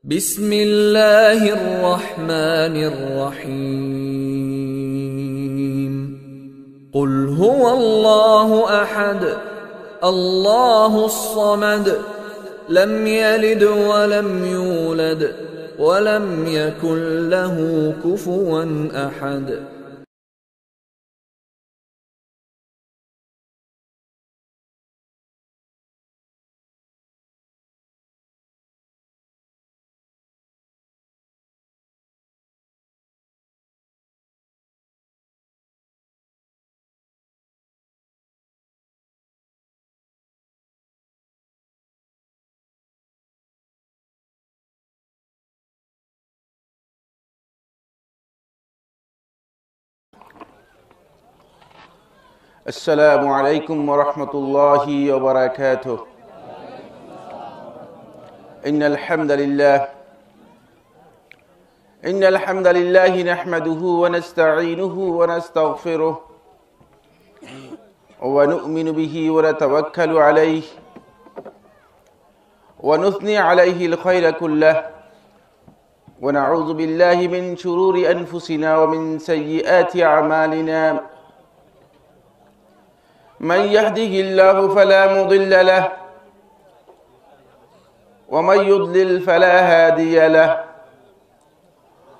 بسم الله الرحمن الرحيم قل هو الله أحد الله الصمد لم يلد ولم يولد ولم يكن له كفوا أحد. السلام عليكم ورحمة الله وبركاته. إن الحمد لله نحمده ونستعينه ونستغفره ونؤمن به ونتوكل عليه ونثني عليه الخير كله ونعوذ بالله من شرور أنفسنا ومن سيئات أعمالنا. من يهده الله فلا مضل له ومن يضلل فلا هادي له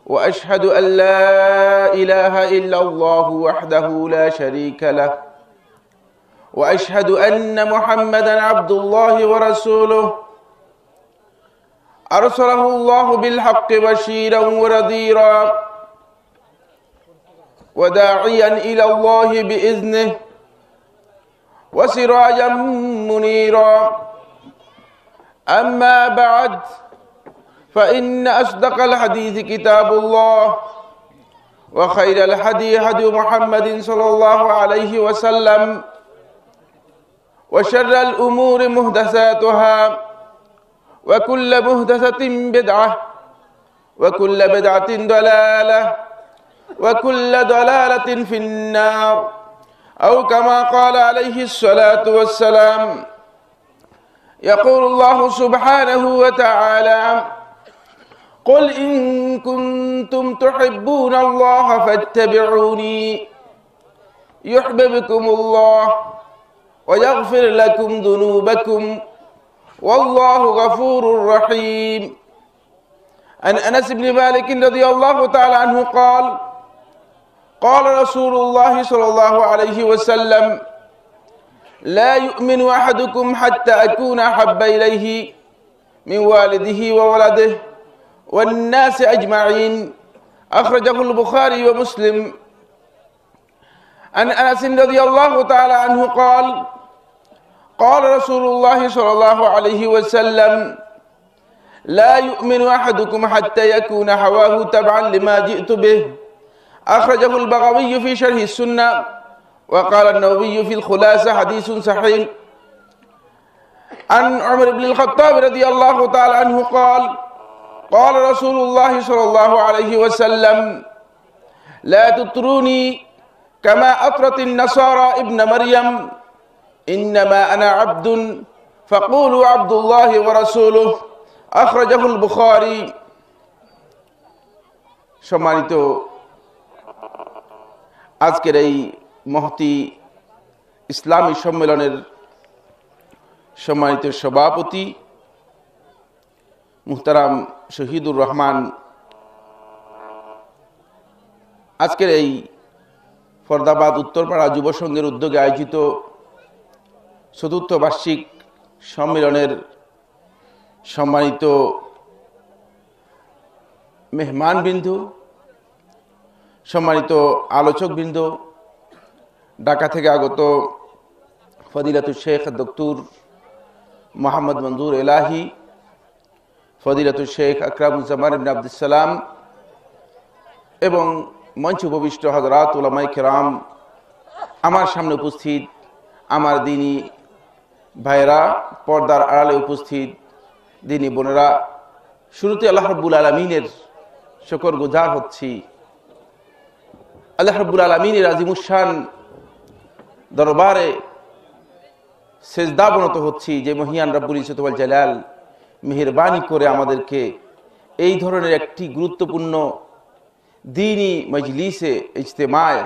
وأشهد أن لا إله إلا الله وحده لا شريك له وأشهد أن محمدا عبد الله ورسوله أرسله الله بالحق بشيرا ونذيرا وداعيا إلى الله بإذنه وسراجا منيرا. أما بعد فإن أصدق الحديث كتاب الله وخير الهدي هدي محمد صلى الله عليه وسلم وشر الأمور محدثاتها وكل محدثة بدعة وكل بدعة ضلالة وكل ضلالة في النار أو كما قال عليه الصلاة والسلام. يقول الله سبحانه وتعالى: قل إن كنتم تحبون الله فاتبعوني يحببكم الله ويغفر لكم ذنوبكم والله غفور رحيم. عن أنس بن مالك رضي الله تعالى عنه قال: قال رسول الله صلى الله عليه وسلم: لا يؤمن أحدكم حتى أكون أحب إليه من والده وولده والناس أجمعين. أخرجه البخاري ومسلم. عن أنس رضي الله تعالى عنه قال: قال رسول الله صلى الله عليه وسلم: لا يؤمن أحدكم حتى يكون هواه تبعا لما جئت به. أخرجه البغوي في شرح السنة وقال النووي في الخلاصة حديث صحيح. عن عمر بن الخطاب رضي الله تعالى عنه قال: قال رسول الله صلى الله عليه وسلم: لا تطروني كما أطرت النصارى ابن مريم إنما أنا عبد فقولوا عبد الله ورسوله. أخرجه البخاري. সম্মানিত আজকের এই মহতি ইসলামী সম্মেলনের সম্মানিত সভাপতি মুহতারাম শহীদুর রহমান, আজকের এই ফরদাবাদ উত্তরপাড়া যুব সংঘের উদ্যোগে আয়োজিত চতুর্থ বার্ষিক সম্মেলনের সম্মানিত মেহমানবৃন্দ, সম্মানিত আলোচকবৃন্দ, ঢাকা থেকে আগত ফদিলাতুল শেখ ডক্টর মোহাম্মদ মঞ্জুর এলাহি, ফদিলাতুল শেখ আকরামুজ্জামান ইবনে আব্দুস সালাম এবং মঞ্চ উপবিষ্ট হযরত উলামায়ে কেরাম, আমার সামনে উপস্থিত আমার দিনী ভাইরা, পর্দার আড়ালে উপস্থিত দিনী বোনেরা, শুরুতে আল্লাহ রাব্বুল আলামিনের শুকর গুজার হচ্ছি। আল্লাহ রাব্বুল আলামিনের আজিমুশান দরবারে সেজদাবনত হচ্ছি যে মহিয়ান রব্বুল ইজ্জত ওয়াল জালাল মেহেরবানি করে আমাদেরকে এই ধরনের একটি গুরুত্বপূর্ণ দ্বীনি মজলিসে ইজতেমায়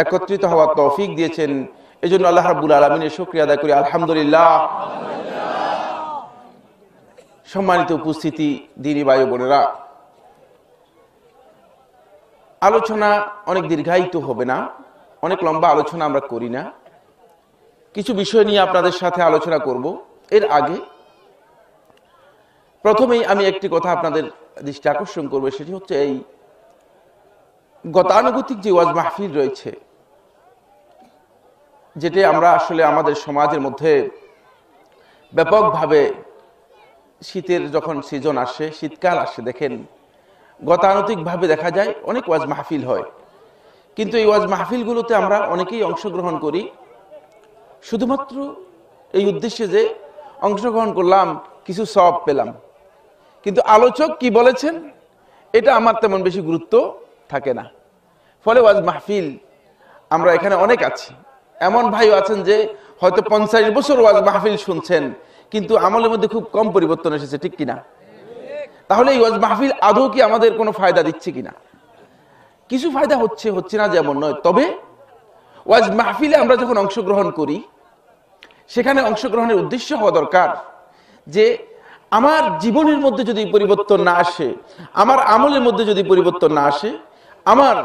একত্রিত হওয়ার তৌফিক দিয়েছেন। এজন্য আল্লাহ রাব্বুল আলামিনের শুকরিয়া আদায় করি, আলহামদুলিল্লাহ। সম্মানিত উপস্থিতি, দ্বীনি ভাই বোনেরা, আলোচনা অনেক দীর্ঘায়িত হবে না, অনেক লম্বা আলোচনা আমরা করি না। কিছু বিষয় নিয়ে আপনাদের সাথে আলোচনা করব। এর আগে প্রথমেই আমি একটি কথা আপনাদের দৃষ্টি আকর্ষণ করবো, সেটি হচ্ছে এই গতানুগতিক যে ওয়াজ মাহফিল রয়েছে, যেটি আমরা আসলে আমাদের সমাজের মধ্যে ব্যাপকভাবে শীতের যখন সিজন আসে, শীতকাল আসে, দেখেন গতানুগতিকভাবে দেখা যায় অনেক ওয়াজ মাহফিল হয়, কিন্তু এই ওয়াজ মাহফিলগুলোতে আমরা অনেকেই অংশগ্রহণ করি শুধুমাত্র এই উদ্দেশ্যে যে অংশগ্রহণ করলাম, কিছু সওয়াব পেলাম, কিন্তু আলোচক কি বলেছেন এটা আমার তেমন বেশি গুরুত্ব থাকে না। ফলে ওয়াজ মাহফিল আমরা এখানে অনেক আছি, এমন ভাইও আছেন যে হয়তো 50 বছর ওয়াজ মাহফিল শুনছেন, কিন্তু আমলের মধ্যে খুব কম পরিবর্তন এসেছে, ঠিক কিনা? তাহলে এই ওয়াজ মাহফিল আদৌ কি আমাদের কোনো ফায়দা দিচ্ছে কিনা? কিছু ফায়দা হচ্ছে না যেমন নয়, তবে ওয়াজ মাহফিলে আমরা যখন অংশগ্রহণ করি, সেখানে অংশগ্রহণের উদ্দেশ্য হওয়া দরকার যে আমার জীবনের মধ্যে যদি পরিবর্তন না আসে, আমার আমলের মধ্যে যদি পরিবর্তন না আসে, আমার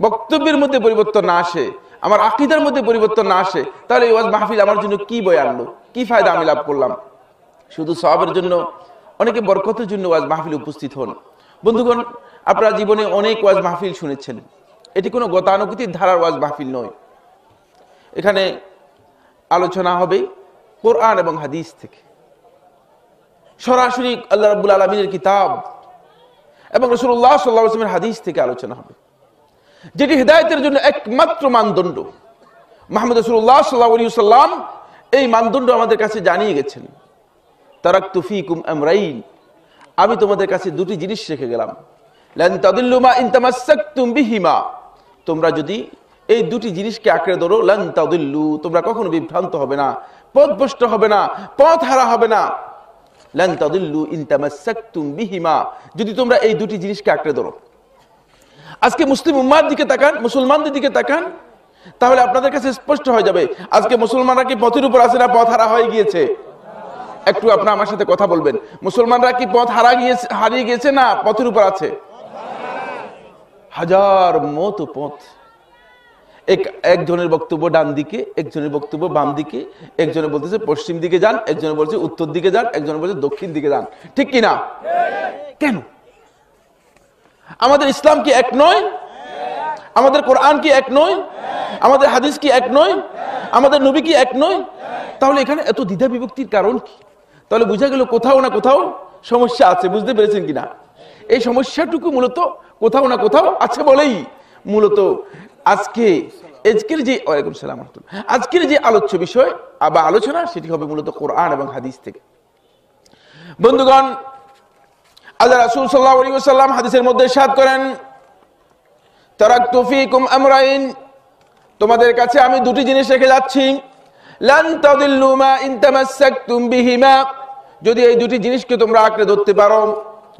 বক্তব্যের মধ্যে পরিবর্তন না আসে, আমার আকীদার মধ্যে পরিবর্তন না আসে, তাহলে এই ওয়াজ মাহফিল আমার জন্য কি বয়ে আনলো, কি ফায়দা আমি লাভ করলাম? শুধু সওয়াবের জন্য, অনেকে বরকতের জন্য ওয়াজ মাহফিল উপস্থিত হন। বন্ধুগণ, আপনারা জীবনে অনেক ওয়াজ মাহফিল শুনেছেন, এটি কোনো গতানুগতিক ধারার ওয়াজ মাহফিল নয়। এখানে আলোচনা হবে কোরআন এবং হাদিস থেকে, সরাসরি আল্লাহ রাব্বুল আলামিনের কিতাব এবং রাসূলুল্লাহ সাল্লাল্লাহু আলাইহি ওয়াসাল্লামের হাদিস থেকে আলোচনা হবে, যেটি হিদায়াতের জন্য একমাত্র মানদণ্ড। মুহাম্মদ রাসূলুল্লাহ সাল্লাল্লাহু আলাইহি ওয়াসাল্লাম এই মানদণ্ড আমাদের কাছে জানিয়ে গেছেন। তারাকতু ফীকুম আমরাইন, আমি তোমাদের কাছে দুটি জিনিস রেখে গেলাম, লান তাদিল্লু মা ইন তামাসসাকতুম বিহিমা, তোমরা যদি এই দুটি জিনিসকে আঁকড়ে ধরো, লান তাদিল্লু, তোমরা কখনো বিভ্রান্ত হবে না, পথভ্রষ্ট হবে না, পথ হারা হবে না। লান তাদিল্লু ইন তামাসসাকতুম বিহিমা, যদি তোমরা এই দুটি জিনিসকে আঁকড়ে ধরো। আজকে মুসলিম উম্মার দিকে তাকান, মুসলমানদের দিকে তাকান, তাহলে আপনাদের কাছে স্পষ্ট হয়ে যাবে আজকে মুসলমানরা কি পথের উপর আছে না পথ হারা হয়ে গিয়েছে? একটু আপনারা আমার সাথে কথা বলবেন, মুসলমানরা কি পথ হারিয়ে গিয়েছে না পথের উপর আছে? হাজার মতো পথ, একজনের বক্তব্য ডান দিকে, একজনের বক্তব্য বাম দিকে, একজনে বলতেছে পশ্চিম দিকে যান, একজনে বলছে উত্তর দিকে যান, একজনে বলছে দক্ষিণ দিকে যান, ঠিক কিনা? কেন? আমাদের ইসলাম কি এক নয়? আমাদের কোরআন কি এক নয়? আমাদের হাদিস কি এক নয়? আমাদের নবী কি এক নয়? তাহলে এখানে এত দ্বিধা বিভক্তির কারণ কি? তাহলে বোঝা গেল কোথাও না কোথাও সমস্যা আছে। বুঝতে পেরেছেন কিনা? এই সমস্যাটুকু মূলত কোথাও না কোথাও আছে বলেই মূলত আজকের যে আলোচ্য বিষয় বা আলোচনা, সেটি হবে মূলত কোরআন এবং হাদিস থেকে। বন্ধুগণ, আল্লাহ রাসূল সাল্লাল্লাহু আলাইহি ওয়াসাল্লাম হাদিসের মধ্যে ইরশাদ করেন, তারাকতু ফীকুম আমরাইন, তোমাদের কাছে আমি দুটি জিনিস রেখে যাচ্ছি, লান তাদিল্লু মা ইন তামাসসাকতুম বিহিমা, যদি এই দুটি জিনিসকে তোমরা আঁকড়ে ধরতে পারো,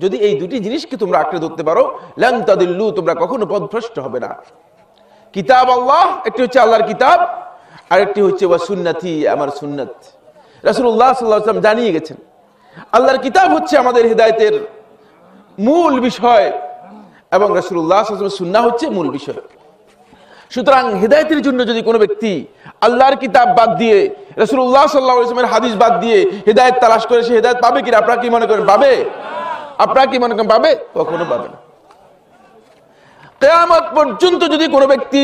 যদি এই দুটি জিনিসকে তোমরা আঁকড়ে ধরতে পারো, লান তাদিল্লু, তোমরা কখনো পথভ্রষ্ট হবে না। কিতাব আল্লাহ, একটি হচ্ছে আল্লাহর কিতাব, আর একটি হচ্ছে ওয়া সুন্নতি, আমার সুন্নাত। রাসূলুল্লাহ সাল্লাল্লাহু আলাইহি ওয়াসাল্লাম জানিয়ে গেছেন আল্লাহর কিতাব হচ্ছে আমাদের হিদায়াতের মূল বিষয় এবং রাসূলুল্লাহ সাল্লাল্লাহু আলাইহি ওয়াসাল্লামের সুন্নাহ হচ্ছে মূল বিষয়। সুতরাং হিদায়াতের জন্য যদি কোনো ব্যক্তি আল্লাহর কিতাব বাদ দিয়ে, রাসূলুল্লাহ সাল্লাল্লাহু আলাইহি ওয়াসাল্লামের হাদিস বাদ দিয়ে হিদায়াত তালাশ করে, সে হিদায়াত পাবে কিনা? আপনারা কি মনে করেন পাবে? আপনারা কি মনে করেন পাবে? কখনো পাবে না। কিয়ামত পর্যন্ত যদি কোনো ব্যক্তি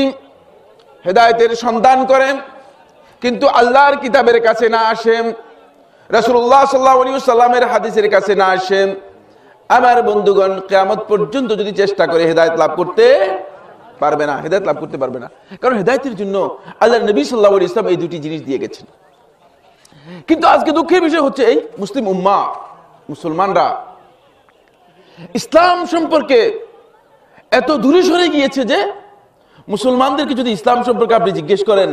হিদায়াতের সন্ধান করে কিন্তু আল্লাহর কিতাবের কাছে না আসে, রাসূলুল্লাহ সাল্লাল্লাহু আলাইহি ওয়াসাল্লামের হাদিসের কাছে না আসে, আমার বন্ধুগণ, কিয়ামত পর্যন্ত যদি চেষ্টা করে হিদায়াত লাভ করতে পারবে না, হিদায়াত লাভ করতে পারবে না। কারণ হিদায়াতের জন্য আল্লাহর নবী সাল্লাল্লাহু আলাইহি ওয়াসাল্লাম এই দুটি জিনিস দিয়ে গেছেন। কিন্তু আজকে দুঃখের বিষয় হচ্ছে এই মুসলিম উম্মাহ, মুসলমানরা ইসলাম সম্পর্কে এত দূরে সরে গিয়েছে যে মুসলমানদেরকে যদি ইসলাম সম্পর্কে আপনি জিজ্ঞেস করেন,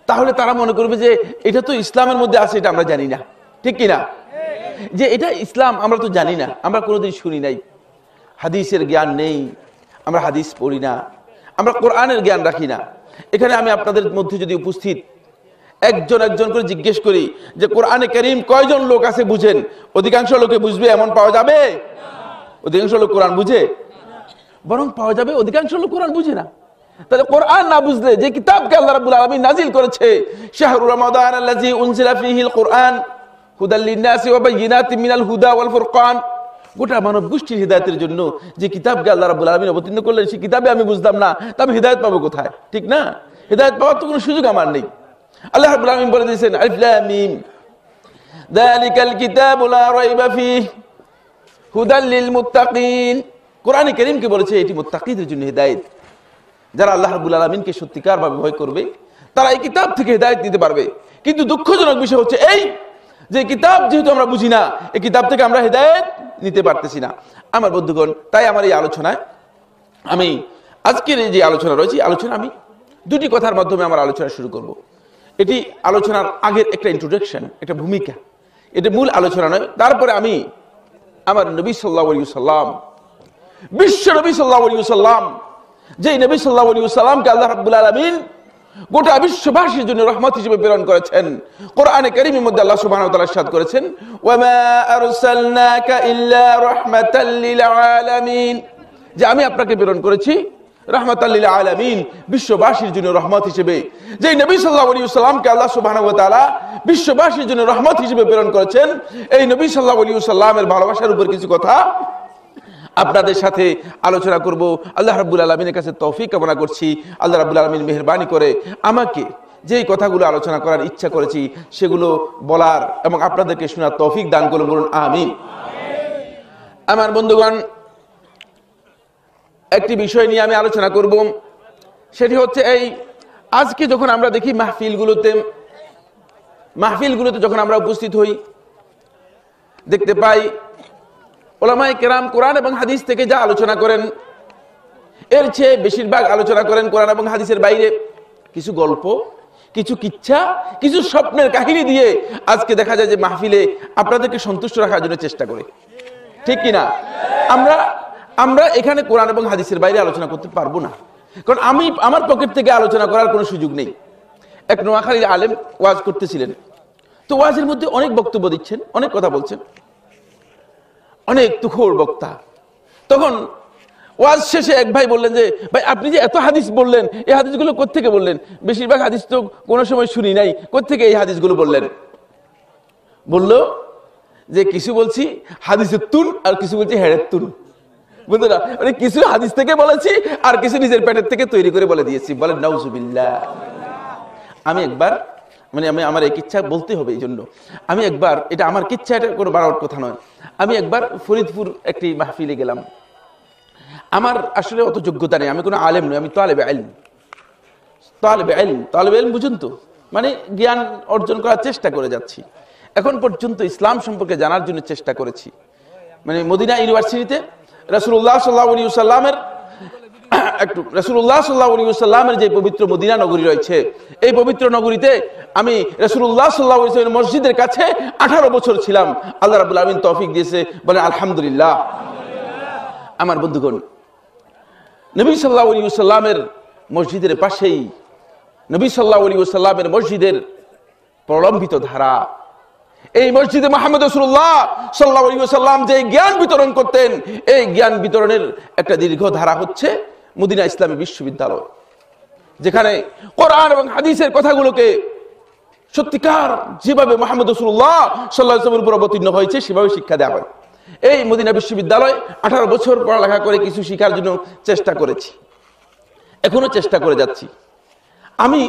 তাহলে তারা মনে করবে যে এটা তো ইসলামের মধ্যে আছে, এটা আমরা জানি না, ঠিক কিনা? যে এটা ইসলাম আমরা তো জানি না, আমরা কোনোদিন শুনি নাই, হাদিসের জ্ঞান নেই, আমরা হাদিস পড়ি না, আমরা কোরআনের জ্ঞান রাখি না। এখানে আমি আপনাদের মধ্যে যদি উপস্থিত একজন একজন করে জিজ্ঞেস করি যে কোরআনে কারীম কয়জন লোক আছে বুঝেন, অধিকাংশ লোকে বুঝবে এমন পাওয়া যাবে? অধিকাংশ লোক কোরআন বুঝে? বরং পাওয়া যাবে অধিকাংশ লোক কোরআন বুঝে না। তাহলে কোরআন না বুঝলে যে কিতাবকে আল্লাহ রাব্বুল আলামিন নাজিল করেছে, শাহরু রমাদান আল্লাযী উনজিলা ফীহিল কুরআন হুদাল লিন-নাসি ওয়া বায়িনাতিন মিনাল হুদা ওয়াল ফুরকান, গোটা মানব গোষ্ঠীর হিদায়াতের জন্য যে কিতাবকে আল্লাহ রাব্বুল আলামিন অবতীর্ণ করলেন, সেই কিতাবে আমি বুঝলাম না, তবে হিদায়াত পাবো কোথায়? ঠিক না? হিদায়াত পাওয়ার তো কোনো সুযোগ আমার নেই। আল্লাহ রাব্বুল আলামিন বলে দিয়েছেন আলিফ লাম মিম যালিকাল কিতাবু লা রাইবা ফীহি হুদাল লিল মুত্তাকিন। কোরআনে কারীমকে বলেছে এটি মুত্তাকিদের জন্য হিদায়াত। যারা আল্লাহ রাব্বুল আলামিনকে সত্যিকারভাবে ভয় করবে তারা এই কিতাব থেকে হিদায়াত নিতে পারবে। কিন্তু দুঃখজনক বিষয় হচ্ছে এই যে কিতাব যেহেতু আমরা বুঝি না, এই কিতাব থেকে আমরা হিদায়াত নিতে পারতেছি না। আমার বন্ধুগণ, তাই আমার এই আলোচনায় আমি আজকের এই যে আলোচনা রয়েছে, আলোচনা আমি দুটি কথার মাধ্যমে আমার আলোচনা শুরু করব। এটি আলোচনার আগের একটা ইন্ট্রোডাকশন, একটা ভূমিকা, এটা মূল আলোচনা নয়। তারপরে আমি আমার নবী সাল্লাল্লাহু আলাইহি ওয়াসাল্লাম, বিশ্ব নবী সাল্লাল্লাহু আলাইহি ওয়াসাল্লাম, যে নবী সাল্লাল্লাহু আলাইহি ওয়াসাল্লামকে আল্লাহ রাব্বুল আলামিন গোটা বিশ্ববাসীর জন্য রহমত হিসেবে প্রেরণ করেছেন। কোরআনে কারীমের মধ্যে আল্লাহ সুবহানাহু ওয়া তাআলা ইরশাদ করেছেন, ওয়া মা আরসালনাকা ইল্লা রাহমাতাল লিল আলামিন, যে আমি আপনাকে প্রেরণ করেছি রাহমাতাল লিল আলামিন, বিশ্ববাসীর জন্য রহমত হিসেবে। যে নবী সাল্লাল্লাহু আলাইহি ওয়াসাল্লামকে আল্লাহ সুবহানাহু ওয়া তাআলা বিশ্ববাসীর জন্য রহমত হিসেবে প্রেরণ করেছেন, এই নবী সাল্লাল্লাহু আলাইহি ওয়াসাল্লামের ভালোবাসার উপর কিছু কথা আপনাদের সাথে আলোচনা করব। আল্লাহ রাব্বুল আলামিনের কাছে তৌফিক কামনা করছি, আল্লাহ রাব্বুল আলামিন মেহেরবানি করে আমাকে যেই কথাগুলো আলোচনা করার ইচ্ছা করেছি সেগুলো বলার এবং আপনাদেরকে শোনার তৌফিক দান করুন, বলুন আমিন। আমার বন্ধুগণ, একটি বিষয় নিয়ে আমি আলোচনা করব, সেটি হচ্ছে এই আজকে যখন আমরা দেখি মাহফিলগুলোতে যখন আমরা উপস্থিত হই, দেখতে পাই উলামায়ে কেরাম কোরআন এবং হাদিস থেকে যা আলোচনা করেন এর চেয়ে বেশিরভাগ আলোচনা করেন কোরআন এবং হাদিসের বাইরে কিছু গল্প, কিছু কিচ্ছা, কিছু স্বপ্নের কাহিনী দিয়ে আজকে দেখা যায় যে মাহফিলে আপনাদেরকে সন্তুষ্ট রাখার জন্য চেষ্টা করে। ঠিক কিনা? আমরা এখানে কোরআন এবং হাদিসের বাইরে আলোচনা করতে পারবো না, কারণ আমার পকেট থেকে আলোচনা করার কোনো সুযোগ নেই। এক নোয়াখালীর আলেম ওয়াজ করতেছিলেন, তো ওয়াজের মধ্যে অনেক বক্তব্য দিচ্ছেন, অনেক কথা বলছেন, অনেক তুখোড় বক্তা। তখন ওয়াজ শেষে এক ভাই বললেন যে ভাই আপনি যে এত হাদিস বললেন, এই হাদিসগুলো কোত্থেকে বললেন? বেশিরভাগ হাদিস তো কোনো সময় শুনি নাই, কোত্থেকে এই হাদিসগুলো বললেন? বলল যে কিছু বলছি হাদিসের তুন আর কিছু বলছি হেড়ের তুন। বন্ধুরা, মানে কিছু হাদিস থেকে বলেছি আর কিছু নিজের পেটের থেকে তৈরি করে বলে দিয়েছি। বলেন নাউজুবিল্লাহ। আমি একবার আমার এক ইচ্ছা বলতে হবে, এই জন্য আমি একবার, এটা আমার কিচ্ছা, এটা কোনো বাড়ার কথা নয়, আমি একবার ফরিদপুর একটি মাহফিলে গেলাম। আমার আসলে অত যোগ্যতা নেই, আমি কোনো আলেম নই, আমি তালেবে ইলম বুঝুন তো, মানে জ্ঞান অর্জন করার চেষ্টা করে যাচ্ছি। এখন পর্যন্ত ইসলাম সম্পর্কে জানার জন্য চেষ্টা করেছি। মানে মদিনা ইউনিভার্সিটিতে রাসূলুল্লাহ সাল্লাল্লাহু আলাইহি ওয়াসাল্লামের যে পবিত্র মদিনা নগরী রয়েছে, এই পবিত্র নগরীতে আমি রাসূলুল্লাহ সাল্লাল্লাহু আলাইহি ওয়াসাল্লামের মসজিদের কাছে 18 বছর ছিলাম। আল্লাহ রাব্বুল আলামিন তৌফিক দিয়েছে, বলে আলহামদুলিল্লাহ। আমার বন্ধুগণ, নবী সাল্লাল্লাহু আলাইহি ওয়াসাল্লামের মসজিদের পাশেই নবী সাল্লাল্লাহু আলাইহি ওয়াসাল্লামের মসজিদের প্রলম্বিত ধারা, এই মসজিদে মুহাম্মদ রাসূলুল্লাহ সাল্লাল্লাহু আলাইহি ওয়াসাল্লাম যে জ্ঞান বিতরণ করতেন, এই জ্ঞান বিতরণের একটা দীর্ঘ ধারা হচ্ছে মদিনা ইসলামী বিশ্ববিদ্যালয়, যেখানে কোরআন এবং হাদিসের কথাগুলোকে সত্যিকার যেভাবে মুহাম্মদ রাসূলুল্লাহ সাল্লাল্লাহু আলাইহি ওয়াসাল্লামের উপর অবতীর্ণ হয়েছে সেভাবে শিক্ষা দেওয়া হয়। এই মদিনা বিশ্ববিদ্যালয় 18 বছর পড়ালেখা করে কিছু শিখার জন্য চেষ্টা করেছি, এখনো চেষ্টা করে যাচ্ছি। আমি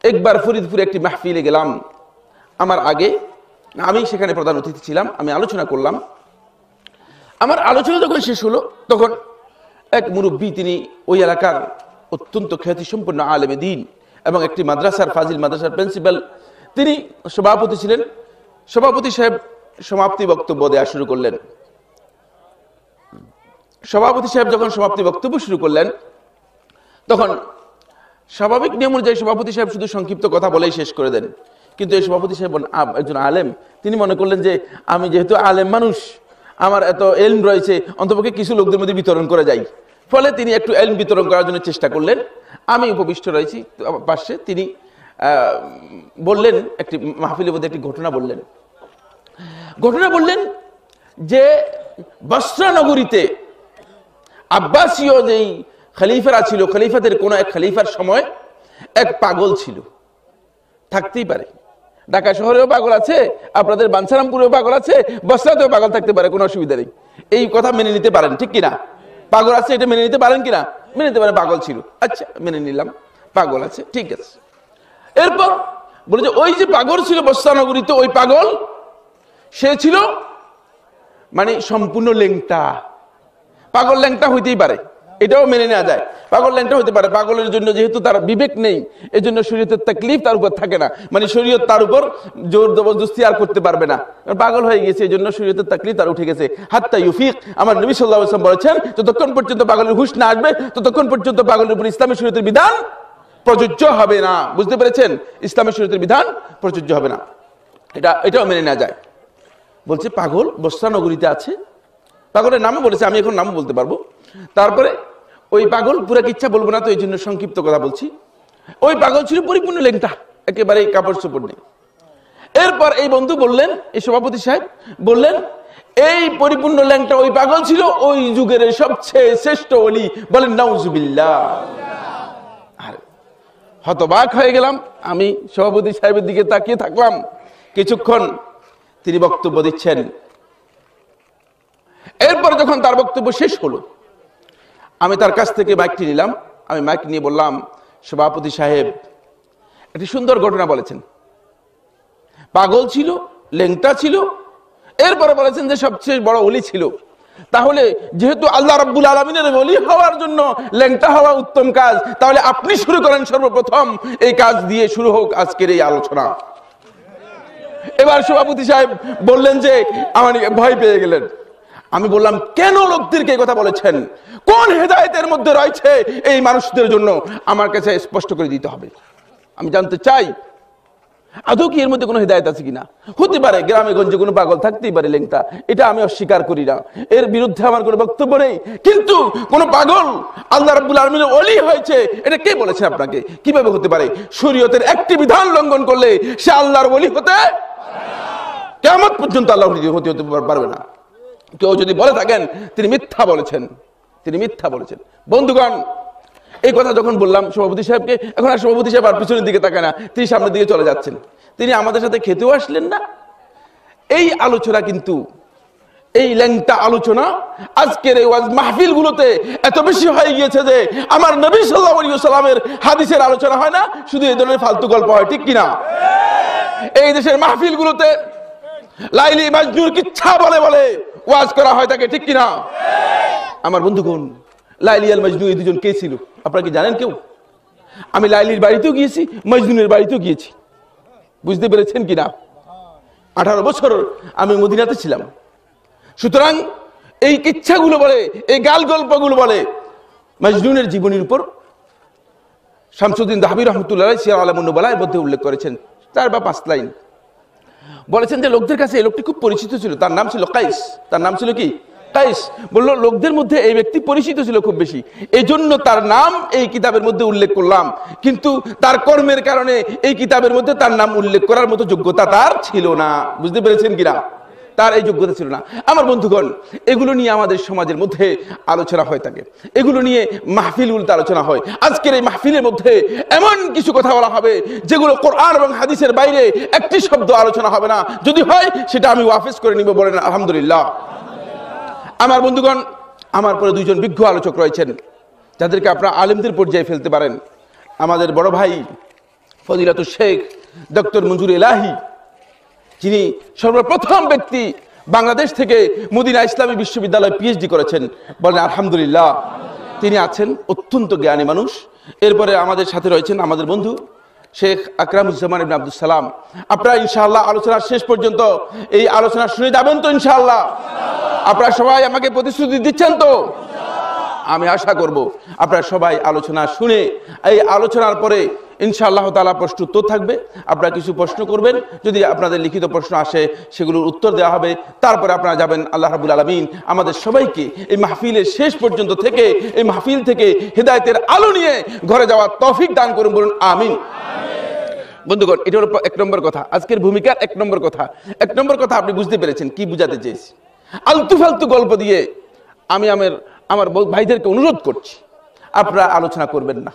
একবার ফরিদপুরে একটি মাহফিলে গেলাম, আমার আগে আমি সেখানে প্রধান অতিথি ছিলাম, আমি আলোচনা করলাম। আমার আলোচনা যখন শেষ হলো তখন এক মুরব্বী, তিনি ওই এলাকার অত্যন্ত খ্যাতিসম্পন্ন আলেমে দ্বীন এবং একটি মাদ্রাসার, ফাজিল মাদ্রাসার প্রিন্সিপাল, তিনি সভাপতি ছিলেন। সভাপতি সাহেব সমাপ্তি বক্তব্য দেওয়া শুরু করলেন। সভাপতি সাহেব যখন সমাপ্তি বক্তব্য শুরু করলেন তখন স্বাভাবিক নিয়ম অনুযায়ী সভাপতি সাহেব শুধু সংক্ষিপ্ত কথা বলেই শেষ করে দেন, কিন্তু এই সভাপতি সাহেব একজন আলেম, তিনি মনে করলেন যে আমি যেহেতু আলেম মানুষ, আমার এত এলম রয়েছে, অন্তপক্ষে কিছু লোকদের মধ্যে বিতরণ করে যাই। ফলে তিনি একটু এলম বিতরণ করার জন্য চেষ্টা করলেন। আমি উপবিষ্ট রয়েছি পাশে, তিনি বললেন, একটি মাহফিলের মধ্যে একটি ঘটনা বললেন যে বসরা নগরীতে আব্বাসীয় যেই খলিফারা ছিল, খলিফাদের কোন এক খলিফার সময় এক পাগল ছিল। থাকতেই পারে, ঢাকা শহরেও পাগল আছে, আপনাদের বাঞ্ছারামপুরেও পাগল আছে, বসরাতেও পাগল থাকতে পারে, কোনো অসুবিধা নেই। এই কথা মেনে নিতে পারেন, ঠিক কিনা? পাগল আছে এটা মেনে নিতে পারেন কিনা? মেনে নিতে পারেন, পাগল ছিল, আচ্ছা মেনে নিলাম, পাগল আছে, ঠিক আছে। এরপর বলে যে ওই যে পাগল ছিল বসরা নগরীতে, ওই পাগল সে ছিল মানে সম্পূর্ণ ল্যাংটা। পাগল ল্যাংটা হইতেই পারে, এটাও মেনে নেওয়া যায়, পাগল ল্যাংটা হইতে পারে। পাগলের জন্য যেহেতু তার বিবেক নেই, এই জন্য শরীয়তের তাকলিফ তার উপর থাকে না, মানে শরীয়ত তার উপর জোর জবরদস্তি আর করতে পারবে না, পাগল হয়ে গেছে, এই জন্য শরীয়তের তাকলিফ তার উঠে গেছে। হাত্তা ইউফিক, আমার নবী সাল্লাল্লাহু আলাইহি ওয়াসাল্লাম বলেছেন, যতক্ষণ পর্যন্ত পাগলের হুঁশ না আসবে ততক্ষণ পর্যন্ত পাগলের উপর ইসলামী শরীয়তের বিধান প্রযোজ্য হবে না। বুঝতে পেরেছেন? ইসলামী শরীয়তের বিধান প্রযোজ্য হবে না, এটাও মেনে নেওয়া যায়। বলছে পাগল বসরা নগরীতে আছে, পাগলের নামও বলেছে, আমি এখন নামও বলতে পারবো। তারপরে ওই পাগল, পুরা কিচ্ছা বলবো না তো, এই জন্য সংক্ষিপ্ত কথা বলছি। ওই পাগল ছিল পরিপূর্ণ ল্যাংটা, একেবারে কাপড় চোপড় নেই। এরপর এই বন্ধু বললেন, এই সভাপতি সাহেব বললেন, এই পরিপূর্ণ ল্যাংটা ওই পাগল ছিল ওই যুগের সবচেয়ে শ্রেষ্ঠ ওলি, বলেন নাউজুবিল্লাহ। হতবাক হয়ে গেলাম আমি, সভাপতি সাহেবের দিকে তাকিয়ে থাকলাম কিছুক্ষণ। তিনি বক্তব্য দিচ্ছেন। এরপর যখন তার বক্তব্য শেষ হলো, আমি তার কাছ থেকে মাইকটি নিলাম। আমি মাইক নিয়ে বললাম, সভাপতি সাহেব একটি সুন্দর ঘটনা বলেছেন। পাগল ছিল, ল্যাংটা ছিল, এরপরে বলেছেন যে সবচেয়ে বড় ওলি ছিল। তাহলে যেহেতু আল্লাহ রাব্বুল আলামিনের ওলি হওয়ার জন্য ল্যাংটা হওয়া উত্তম কাজ, তাহলে আপনি শুরু করেন সর্বপ্রথম, এই কাজ দিয়ে শুরু হোক আজকের এই আলোচনা। এবার সভাপতি সাহেব বললেন যে আমার ভয় পেয়ে গেলেন। আমি বললাম, কেন লোকদেরকে এই কথা বলেছেন? কোন হেদায়েতের মধ্যে রয়েছে এই মানুষদের জন্য? আমার কাছে স্পষ্ট করে দিতে হবে, আমি জানতে চাই আদৌ কি এর মধ্যে কোনো হেদায়েত আছে কিনা। হতে পারে গ্রামে গঞ্জে কোনো পাগল থাকতেই পারে ল্যাংটা, এটা আমি অস্বীকার করি না, এর বিরুদ্ধে আমার কোনো বক্তব্য নেই। কিন্তু কোন পাগল আল্লাহ রাব্বুল আলামিনের ওলি হয়েছে, এটা কে বলেছে আপনাকে? কিভাবে হতে পারে? শরীয়তের একটি বিধান লঙ্ঘন করলে সে আল্লাহর ওলি হতে কিয়ামত পর্যন্ত আল্লাহর ওলি হতে পারবে না। কেউ যদি বলে থাকেন তিনি মিথ্যা বলেছেন, তিনি মিথ্যা বলেছেন। বন্ধুগণ, এই কথা যখন বললাম সভাপতি সাহেবকে, এখন আর সভাপতি সাহেব আর পিছনের দিকে তাকায় না, তিনি সামনের দিকে চলে যাচ্ছেন। তিনি আমাদের সাথে খেতেও আসলেন না। এই আলোচনা কিন্তু, এই ল্যাংটা আলোচনা আজকের এই ওয়াজ মাহফিল গুলোতে এত বেশি হয়ে গিয়েছে যে আমার নবী সাল্লাল্লাহু আলাইহি ওয়াসাল্লামের হাদিসের আলোচনা হয় না, শুধু এই ধরনের ফালতু গল্প হয়, ঠিক কিনা? এই দেশের মাহফিল গুলোতে লাইলি মাজনুর কিচ্ছা বলে বলে ওয়াজ করা হয় থাকে, ঠিক কিনা? আমার বন্ধুগণ, লাইলি আর মজনু এই দুজন কে ছিল আপনারা কি জানেন কেউ? আমি লাইলির বাড়িতেও গিয়েছি, মজনুনের বাড়িতেও গিয়েছি। বুঝতে পেরেছেন কিনা? 18 বছর আমি মদিনাতে ছিলাম। সুতরাং এই কিচ্ছাগুলো বলে, এই গাল গল্পগুলো বলে মজনুনের জীবনীর উপর শামসুদ্দিন যাহাবী রাহমাতুল্লাহ আলাইহি সিরাত আলামুন নুবালার মধ্যে উল্লেখ করেছেন 4 বা 5 লাইন। বলেছেন যে লোকদের কাছে এই লোকটি খুব পরিচিত ছিল, তার নাম ছিল কাইস। তার নাম ছিল কি? কাইস। বললো লোকদের মধ্যে এই ব্যক্তি পরিচিত ছিল খুব বেশি, এই জন্য তার নাম এই কিতাবের মধ্যে উল্লেখ করলাম। কিন্তু তার কর্মের কারণে এই কিতাবের মধ্যে তার নাম উল্লেখ করার মতো যোগ্যতা তার ছিল না। বুঝতে পেরেছেন কিনা? তার এই যোগ্যতা ছিল না। আমার বন্ধুগণ, এগুলো নিয়ে আমাদের সমাজের মধ্যে আলোচনা হয়ে থাকে, এগুলো নিয়ে মাহফিলগুলোতে আলোচনা হয়। আজকের এই মাহফিলের মধ্যে এমন কিছু কথা বলা হবে যেগুলো কোরআন এবং হাদিসের বাইরে একটি শব্দ আলোচনা হবে না। যদি হয় সেটা আমি ওয়াফেজ করে নিব, বলেন আলহামদুলিল্লাহ। আমার বন্ধুগণ, আমার পরে 2 জন বিজ্ঞ আলোচক রয়েছেন যাদেরকে আপনারা আলেমদের পর্যায়ে ফেলতে পারেন। আমাদের বড় ভাই ফজিলাতুল শেখ ডক্টর মঞ্জুর এলাহি, যিনি সর্বপ্রথম ব্যক্তি বাংলাদেশ থেকে মদিনা ইসলামী বিশ্ববিদ্যালয়ে পিএইচডি করেছেন, বলেন আলহামদুলিল্লাহ। তিনি আছেন, অত্যন্ত জ্ঞানী মানুষ। এরপরে আমাদের সাথে রয়েছেন আমাদের বন্ধু শেখ আকরামুজ্জামান ইবনে আব্দুল সালাম। আপনারা ইনশাআল্লাহ আলোচনার শেষ পর্যন্ত এই আলোচনা শুনে যাবেন তো ইনশাআল্লাহ? আপনারা সবাই আমাকে প্রতিশ্রুতি দিচ্ছেন তো? আমি আশা করব আপনারা সবাই আলোচনা শুনে এই আলোচনার পরে ইনশাআল্লাহ তাআলা প্রশ্ন উত্তর থাকবে, আপনারা কিছু প্রশ্ন করবেন, যদি আপনাদের লিখিত প্রশ্ন আসে সেগুলোর উত্তর দেওয়া হবে, তারপরে আপনারা যাবেন। আল্লাহ রাব্বুল আলামিন আমাদের সবাইকে এই মাহফিলের শেষ পর্যন্ত থেকে, এই মাহফিল থেকে হেদায়েতের আলো নিয়ে ঘরে যাওয়ার তৌফিক দান করুন, বলুন আমিন। বন্ধুগণ, এটা হলো 1 নম্বর কথা, আজকের ভূমিকার 1 নম্বর কথা। 1 নম্বর কথা আপনি বুঝতে পেরেছেন কি বুঝাতে চেয়েছি। আলতু ফালতু গল্প দিয়ে আমি আমার ভাইদেরকে অনুরোধ করছি, আপনারা আলোচনা করবেন না,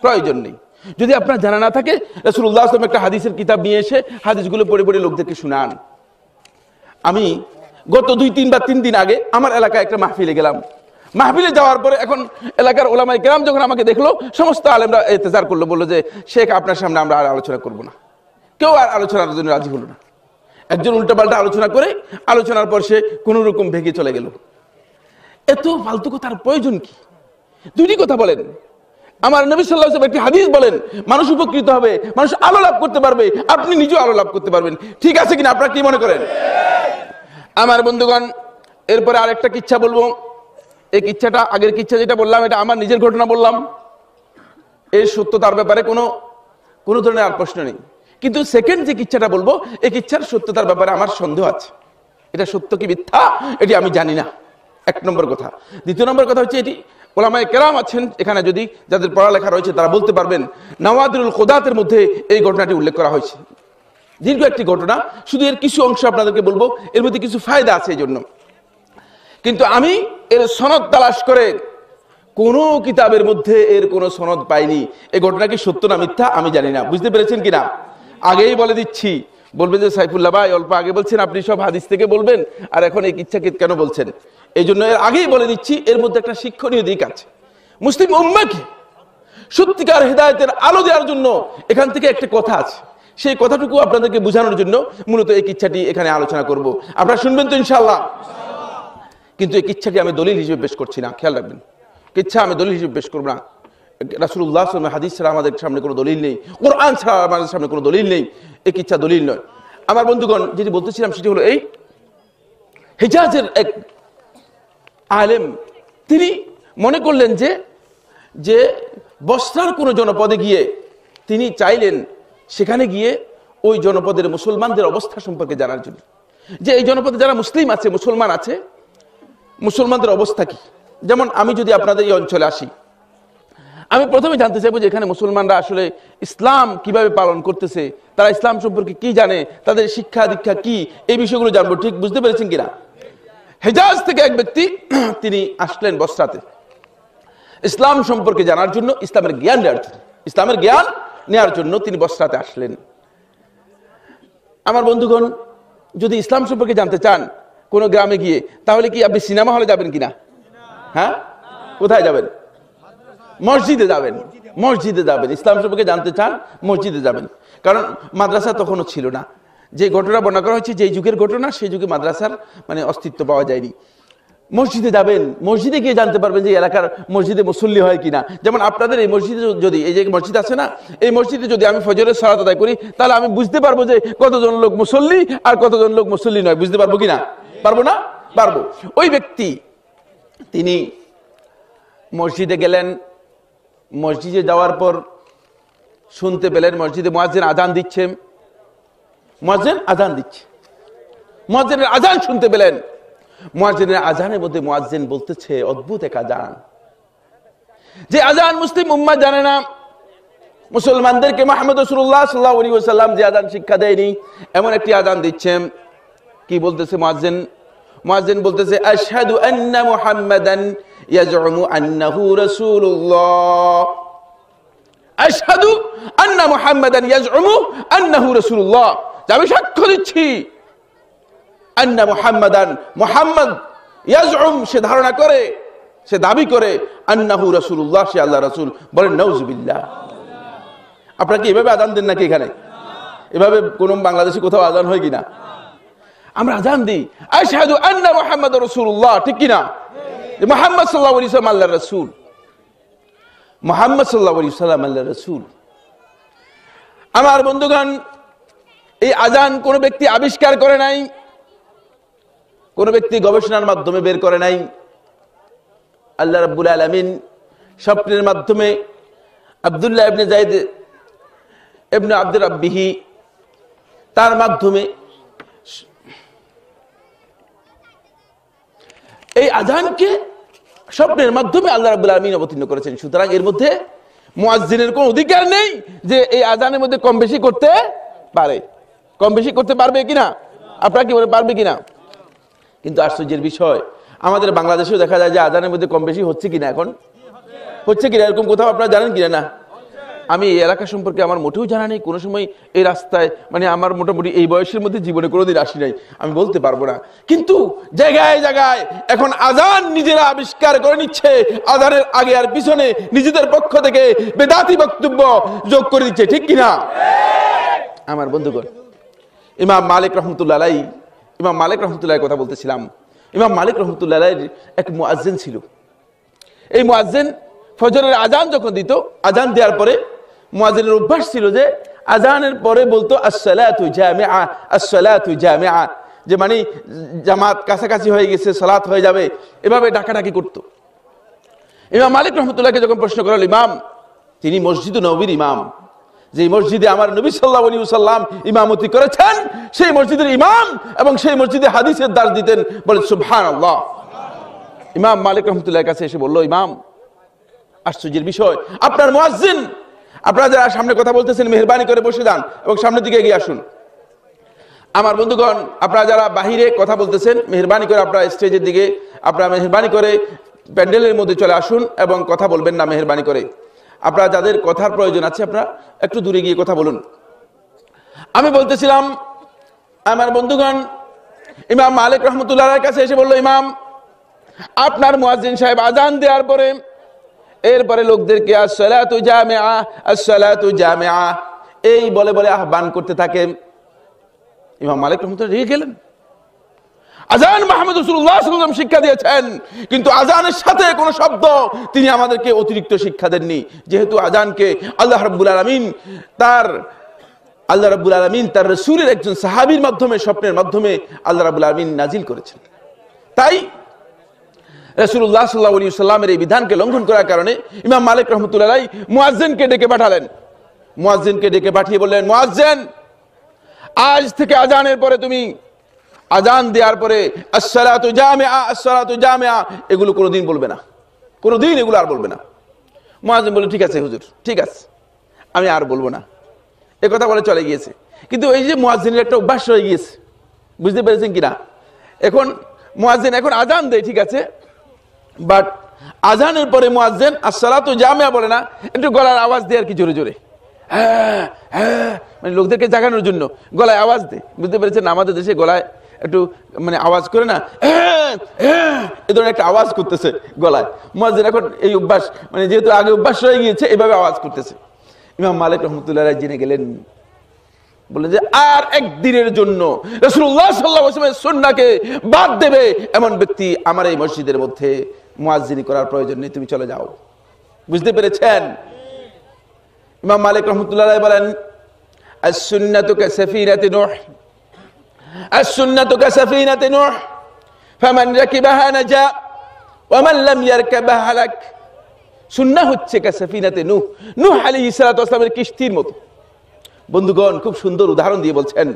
প্রয়োজন নেই। যদি আপনার জানা না থাকে, রাসূলুল্লাহ সাল্লাল্লাহু আলাইহি ওয়াসাল্লাম একটা হাদিসের কিতাব নিয়ে এসে হাদিসগুলো পড়ে পড়ে লোকদেরকে শুনান। আমি গত 2-3 বা 3 দিন আগে আমার এলাকায় একটা মাহফিলে গেলাম। মাহফিলে যাওয়ার পরে এখন এলাকার ওলামায়ে কেরাম যখন আমাকে দেখলো, সমস্ত আলেমরা ইন্তজার করলো, বললো যে শেখ আপনার সামনে আমরা আর আলোচনা করব না। কেউ আর আলোচনার জন্য রাজি হলো না। একজন উল্টাপাল্টা আলোচনা করে আলোচনার পর সে কোনো রকম ভেঙে চলে গেল। এত ফালতু কথার প্রয়োজন কি? 2টি কথা বলেন। আমার নবী সাল্লাল্লাহু আলাইহি ওয়াসাল্লাম একটি হাদিস বলেন, মানুষ উপকৃত হবে, মানুষ আলো লাভ করতে পারবে, আপনি নিজেও আলো লাভ করতে পারবেন। ঠিক আছে কিনা, আপনারা কি মনে করেন? আমার বন্ধুগণ, এরপরে আরেকটা কিচ্ছা বলবো। এই কিচ্ছাটা, আগের কিচ্ছা যেটা বললাম এটা আমার নিজের ঘটনা বললাম, এর সত্যতার ব্যাপারে কোনো ধরনের আর প্রশ্ন নেই। কিন্তু সেকেন্ড যে কিচ্ছাটা বলবো, এই কিচ্ছার সত্যতার ব্যাপারে আমার সন্দেহ আছে। এটা সত্য কি মিথ্যা এটি আমি জানি না, 1 নম্বর কথা। 2 নম্বর কথা হচ্ছে, এটি ওলামায়ে কেরাম আছেন এখানে, যদি যাদের পড়ালেখা রয়েছে তারা বলতে পারবেন। নাওয়াদিরুল কুদাতের মধ্যে এই ঘটনাটি উল্লেখ করা হয়েছে। দীর্ঘ একটি ঘটনা, শুধু এর কিছু অংশ আপনাদেরকে বলবো, এর মধ্যে কিছু ফায়দা আছে এই জন্য। কিন্তু আমি এর সনদ তালাশ করে কোন কিতাবের মধ্যে এর কোন সনদ পাইনি। এই ঘটনা কি সত্য না মিথ্যা আমি জানি না। বুঝতে পেরেছেন কিনা? আগেই বলে দিচ্ছি, বলবেন যে সাইফুল্লাহ ভাই অল্প আগে বলছেন আপনি সব হাদিস থেকে বলবেন, আর এখন এই কিচ্ছাকে কেন বলছেন? এই জন্য এর আগেই বলে দিচ্ছি, এর মধ্যে একটা শিক্ষণীয় দিক আছে। মুসলিম উম্মাহকে সত্যিকার হেদায়েতের আলো দেওয়ার জন্য এখান থেকে একটা কথা আছে, সেই কথাটুকু আপনাদেরকে বোঝানোর জন্য মূলত এই কিচ্ছাটি এখানে আলোচনা করব। আপনারা শুনবেন তো ইনশাআল্লাহ? কিন্তু এই কিচ্ছাকে আমি দলিল হিসেবে পেশ করছি না, খেয়াল রাখবেন। কিচ্ছা আমি দলিল হিসেবে পেশ করব না। রাসূলুল্লাহ সাল্লাল্লাহু আলাইহি ওয়াসাল্লাম হাদিস ছাড়া আমাদের সামনে কোনো দলিল নেই, কোরআন ছাড়া আমাদের সামনে কোনো দলিল নেই। এই কিচ্ছা দলিল নয়। আমার বন্ধুগণ, যেটি বলতেছিলাম সেটি হলো এই, হিজাজের এক আলেম তিনি মনে করলেন যে বসরার কোনো জনপদে গিয়ে তিনি চাইলেন সেখানে গিয়ে ওই জনপদের মুসলমানদের অবস্থা সম্পর্কে জানার জন্য, যে এই জনপদে যারা মুসলিম আছে, মুসলমান আছে, মুসলমানদের অবস্থা কি। যেমন আমি যদি আপনাদের এই অঞ্চলে আসি, আমি প্রথমে জানতে চাইবো যে এখানে মুসলমানরা আসলে ইসলাম কিভাবে পালন করতেছে, তারা ইসলাম সম্পর্কে কি জানে, তাদের শিক্ষা দীক্ষা কি, এই বিষয়গুলো জানবো। ঠিক বুঝতে পেরেছেন কিনা? হেজাজ থেকে এক ব্যক্তি তিনি আসলেন বসরাতে ইসলাম সম্পর্কে জানার জন্য, ইসলামের জ্ঞান নেওয়ার জন্য তিনি বসরাতে আসলেন। আমার বন্ধুগণ, যদি ইসলাম সম্পর্কে জানতে চান কোনো গ্রামে গিয়ে, তাহলে কি আপনি সিনেমা হলে যাবেন কিনা? হ্যাঁ, কোথায় যাবেন? মসজিদে যাবেন। মসজিদে যাবেন। ইসলাম সম্পর্কে জানতে চান, মসজিদে যাবেন। কারণ মাদ্রাসা তখনও ছিল না। যে ঘটনা বর্ণনা করা হয়েছে, যে যুগের ঘটনা, সেই যুগে মাদ্রাসার অস্তিত্ব পাওয়া যায়নি। মসজিদে যাবেন, মসজিদে গিয়ে জানতে পারবেন যে এলাকার মসজিদে মুসল্লি হয় কিনা। যেমন আপনাদের এই মসজিদে, যদি এই যে মসজিদ আছে না, এই মসজিদে যদি আমি ফজরের সালাত আদায় করি, তাহলে আমি বুঝতে পারবো যে কতজন লোক মুসল্লি আর কতজন লোক মুসল্লি নয়। বুঝতে পারবো কিনা? পারবো না? পারবো। ওই ব্যক্তি তিনি মসজিদে গেলেন। মসজিদে যাওয়ার পর শুনতে পেলেন মসজিদে মুয়াজ্জিন আযান দিচ্ছে। মুয়াজ্জিনের আযান শুনতে পেলেন। মুয়াজ্জিনের আযানের মধ্যে মুয়াজ্জিন বলতেছে অদ্ভুত এক আযান, যে আযান মুসলিম উম্মাহ জানে না। মুসলমানদেরকে মুহাম্মদ রাসূলুল্লাহ সাল্লাল্লাহু আলাইহি ওয়াসাল্লাম যে আযান শিক্ষা দেয়নি, এমন একটি আযান দিচ্ছেন। কি বলতেছে মুয়াজ্জিন বলতেছে আশহাদু আন্না মুহাম্মাদান ইয়াজউমু আন্নাহু রাসূলুল্লাহ। আশহাদু আন্না মুহাম্মাদান ইয়াজউমু আন্নাহু রাসূলুল্লাহ, আমি সাক্ষ্য দিচ্ছি আন্না মুহাম্মাদান, মুহাম্মদ, ইয়াজউম, সে ধারণা করে, সে দাবি করে, আন্নাহু রাসূলুল্লাহ, সে আল্লাহর রাসূল। বলেন নাউযুবিল্লাহ। আপনারা কি এভাবে আযান দেন নাকি? এখানে এভাবে কোন বাংলাদেশে কোথাও আযান হয় কিনা? আমরা আযান দিই আশহাদু আন্না মুহাম্মাদুর রাসূলুল্লাহ, ঠিক কিনা? যে মুহাম্মদ সাল্লাল্লাহু আলাইহি ওয়াসাল্লাম আল্লাহর রাসূল। মুহাম্মদ সাল্লাল্লাহু আলাইহি ওয়াসাল্লাম আল্লাহর রাসূল। আমার বন্ধুগণ, এই আযান কোন ব্যক্তি আবিষ্কার করে নাই, কোন ব্যক্তি গবেষণার মাধ্যমে বের করে নাই। আল্লাহ রাব্বুল আলামিন স্বপ্নের মাধ্যমে আব্দুল্লাহ ইবনে যায়েদ ইবনে আব্দুর রাব্বিহি, তার মাধ্যমে এই আযানকে স্বপ্নের মাধ্যমে আল্লাহ রাব্বুল আলামিন অবতীর্ণ করেছেন। সুতরাং এর মধ্যে মুয়াজ্জিনের কোনো অধিকার নেই যে এই আযানের মধ্যে কম বেশি করতে পারে। কম বেশি করতে পারবে কিনা, আপনারা কি বলে পারবে কিনা? কিন্তু আশ্চর্যের বিষয়, আমাদের বাংলাদেশেও দেখা যায় যে আযানের মধ্যে কম বেশি হচ্ছে কিনা, এখন হচ্ছে কিনা, এরকম কোথাও আপনারা জানেন কিনা? না, আমি এই এলাকা সম্পর্কে আমার মোটেও জানা নেই। কোনো সময় এই রাস্তায় মানে আমার মোটামুটি এই বয়সের মধ্যে জীবনে কোনোদিন আসি নাই, আমি বলতে পারবো না। কিন্তু জায়গায় জায়গায় এখন আযান নিজেরা আবিষ্কার করে নিচ্ছে, আযানের আগে আর পিছনে নিজেদের পক্ষ থেকে বেদাতি বক্তব্য যোগ করে দিচ্ছে, ঠিক কিনা? আমার বন্ধুগণ, ইমাম মালিক রহমতুল্লাহ আলাইহি, ইমাম মালিক রহমতুল্লাহ কথা বলতেছিলাম। ইমাম মালিক রহমতুল্লাহ আলাইহির এক মুয়াজ্জিন ছিল। এই মুয়াজ্জিন ফজরের আযান যখন দিত, আযান দেওয়ার পরে মুয়াজ্জিনের অভ্যাস ছিল যে আযানের পরে বলতো আসসালাতু জামিআ, আসসালাতু জামিআ, যে মানে জামাত কাছাকাছি হয়ে গেছে, সালাত হয়ে যাবে, এভাবে ডাকাডাকি করতো। ইমাম মালিক রহমতুল্লাহকে যখন প্রশ্ন করা হলো, ইমাম, তিনি মসজিদ নববীর ইমাম, যে মসজিদে আমার নবী সাল্লাল্লাহু আলাইহি ওয়াসাল্লাম ইমামতি করেছেন, সেই মসজিদের ইমাম এবং সেই মসজিদে হাদিসের দাস দিতেন, বলে সুবহানাল্লাহ। ইমাম মালিক রহমতুল্লাহর কাছে এসে বলল, ইমাম, আশ্চর্যের বিষয়, আপনার মুয়াজ্জিন, আপনারা যারা সামনে কথা বলতেছেন মেহেরবানি করে বসে যান এবং সামনের দিকে এগিয়ে আসুন। আমার বন্ধুগণ, আপনারা যারা বাহিরে কথা বলতেছেন মেহেরবানি করে আপনারা স্টেজের দিকে, আপনারা মেহেরবানি করে প্যান্ডেলের মধ্যে চলে আসুন এবং কথা বলবেন না মেহেরবানি করে। আপনারা যাদের কথার প্রয়োজন আছে আপনারা একটু দূরে গিয়ে কথা বলুন। আমি বলতেছিলাম, আমার বন্ধুগণ, ইমাম মালিক রহমতুল্লাহর কাছে এসে বলল, ইমাম, আপনার মুয়াজ্জিন সাহেব আযান দেওয়ার পরে এরপরে লোকদেরকে আসসালাতু জামিআ, আসসালাতু জামিআ এই বলে বলে আহ্বান করতে থাকে। ইমাম মালিক রহমতুল্লাহ রেগে গেলেন। আযান মুহাম্মদ রাসূলুল্লাহ সাল্লাল্লাহু আলাইহি ওয়াসাল্লাম শিক্ষা দিয়েছেন, কিন্তু আযানের সাথে কোনো শব্দ তিনি আমাদেরকে অতিরিক্ত শিক্ষা দেননি, যেহেতু আযানকে আল্লাহ রাব্বুল আলামিন তার রাসূলের একজন সাহাবীর মাধ্যমে, স্বপ্নের মাধ্যমে আল্লাহ রাব্বুল আলামিন নাজিল করেছেন। তাই রাসূলুল্লাহ সাল্লাল্লাহু আলাইহি ওয়াসাল্লামের এই বিধানকে লঙ্ঘন করার কারণে ইমাম মালিক রাহমাতুল্লাহ আলাইহি মুয়াজ্জিনকে ডেকে পাঠালেন। মুয়াজ্জিনকে ডেকে পাঠিয়ে বললেন, মুয়াজ্জিন, আজ থেকে আযানের পরে তুমি আযান দেওয়ার পরে আসসালাতু জামিআ, আসসালাতু জামিআ এগুলো কোনোদিন বলবে না, কোনোদিন এগুলো আর বলবে না। মুয়াজ্জিন বললেন, ঠিক আছে হুজুর, ঠিক আছে, আমি আর বলবো না, এ কথা বলে চলে গিয়েছে। কিন্তু এই যে মুয়াজ্জিনের একটা অভ্যাস হয়ে গিয়েছে, বুঝতে পেরেছেন কিনা? এখন মুয়াজ্জিন এখন আযান দেয়, ঠিক আছে, বাট আযানের পরে মুয়াজ্জিন আসসালাতু জামিআ বলে না, একটু গলার আওয়াজ দেয় আর কি, জোরে জোরে, হ্যাঁ হ্যাঁ, মানে লোকদেরকে জাগানোর জন্য গলায় আওয়াজ দেয়। বুঝতে পেরেছেন? আমাদের দেশে গলায় একটু মানে আওয়াজ করে না, এ ধরনের একটা আওয়াজ করতেছে গলায়। মুয়াজ্জিন এখন এই অভ্যাস, মানে যেহেতু আগে অভ্যাস হয়ে গিয়েছে, এভাবে আওয়াজ করতেছে। ইমাম মালিক রহমতুল্লাহ আলাইহি জেনে গেলেন, বললেন যে আর একদিনের জন্য রাসূলুল্লাহ সাল্লাল্লাহু আলাইহি ওয়াসাল্লামের সুন্নাহকে বাদ দেবে এমন ব্যক্তি আমার এই মসজিদের মধ্যে মুয়াজ্জিনি করার প্রয়োজন নেই, তুমি চলে যাও। বুঝতে পেরেছেন? ইমাম মালিক রহমতুল্লাহ আলাইহি বলেন, আস-সুন্নাতু কাসাফিনাতি নূহ, আস-সুন্নাতু কাসাফিনাতি নূহ, ফামান রাকিবাহা নাজা ওয়া মান লাম ইয়ারকাবহা হালাক। সুন্নাহ হচ্ছে কাসাফিনাতি নূহ, নূহ আলাইহিস সালাতু ওয়াস সালামের কিস্তির মতো। বন্ধুগণ, খুব সুন্দর উদাহরণ দিয়ে বলছেন,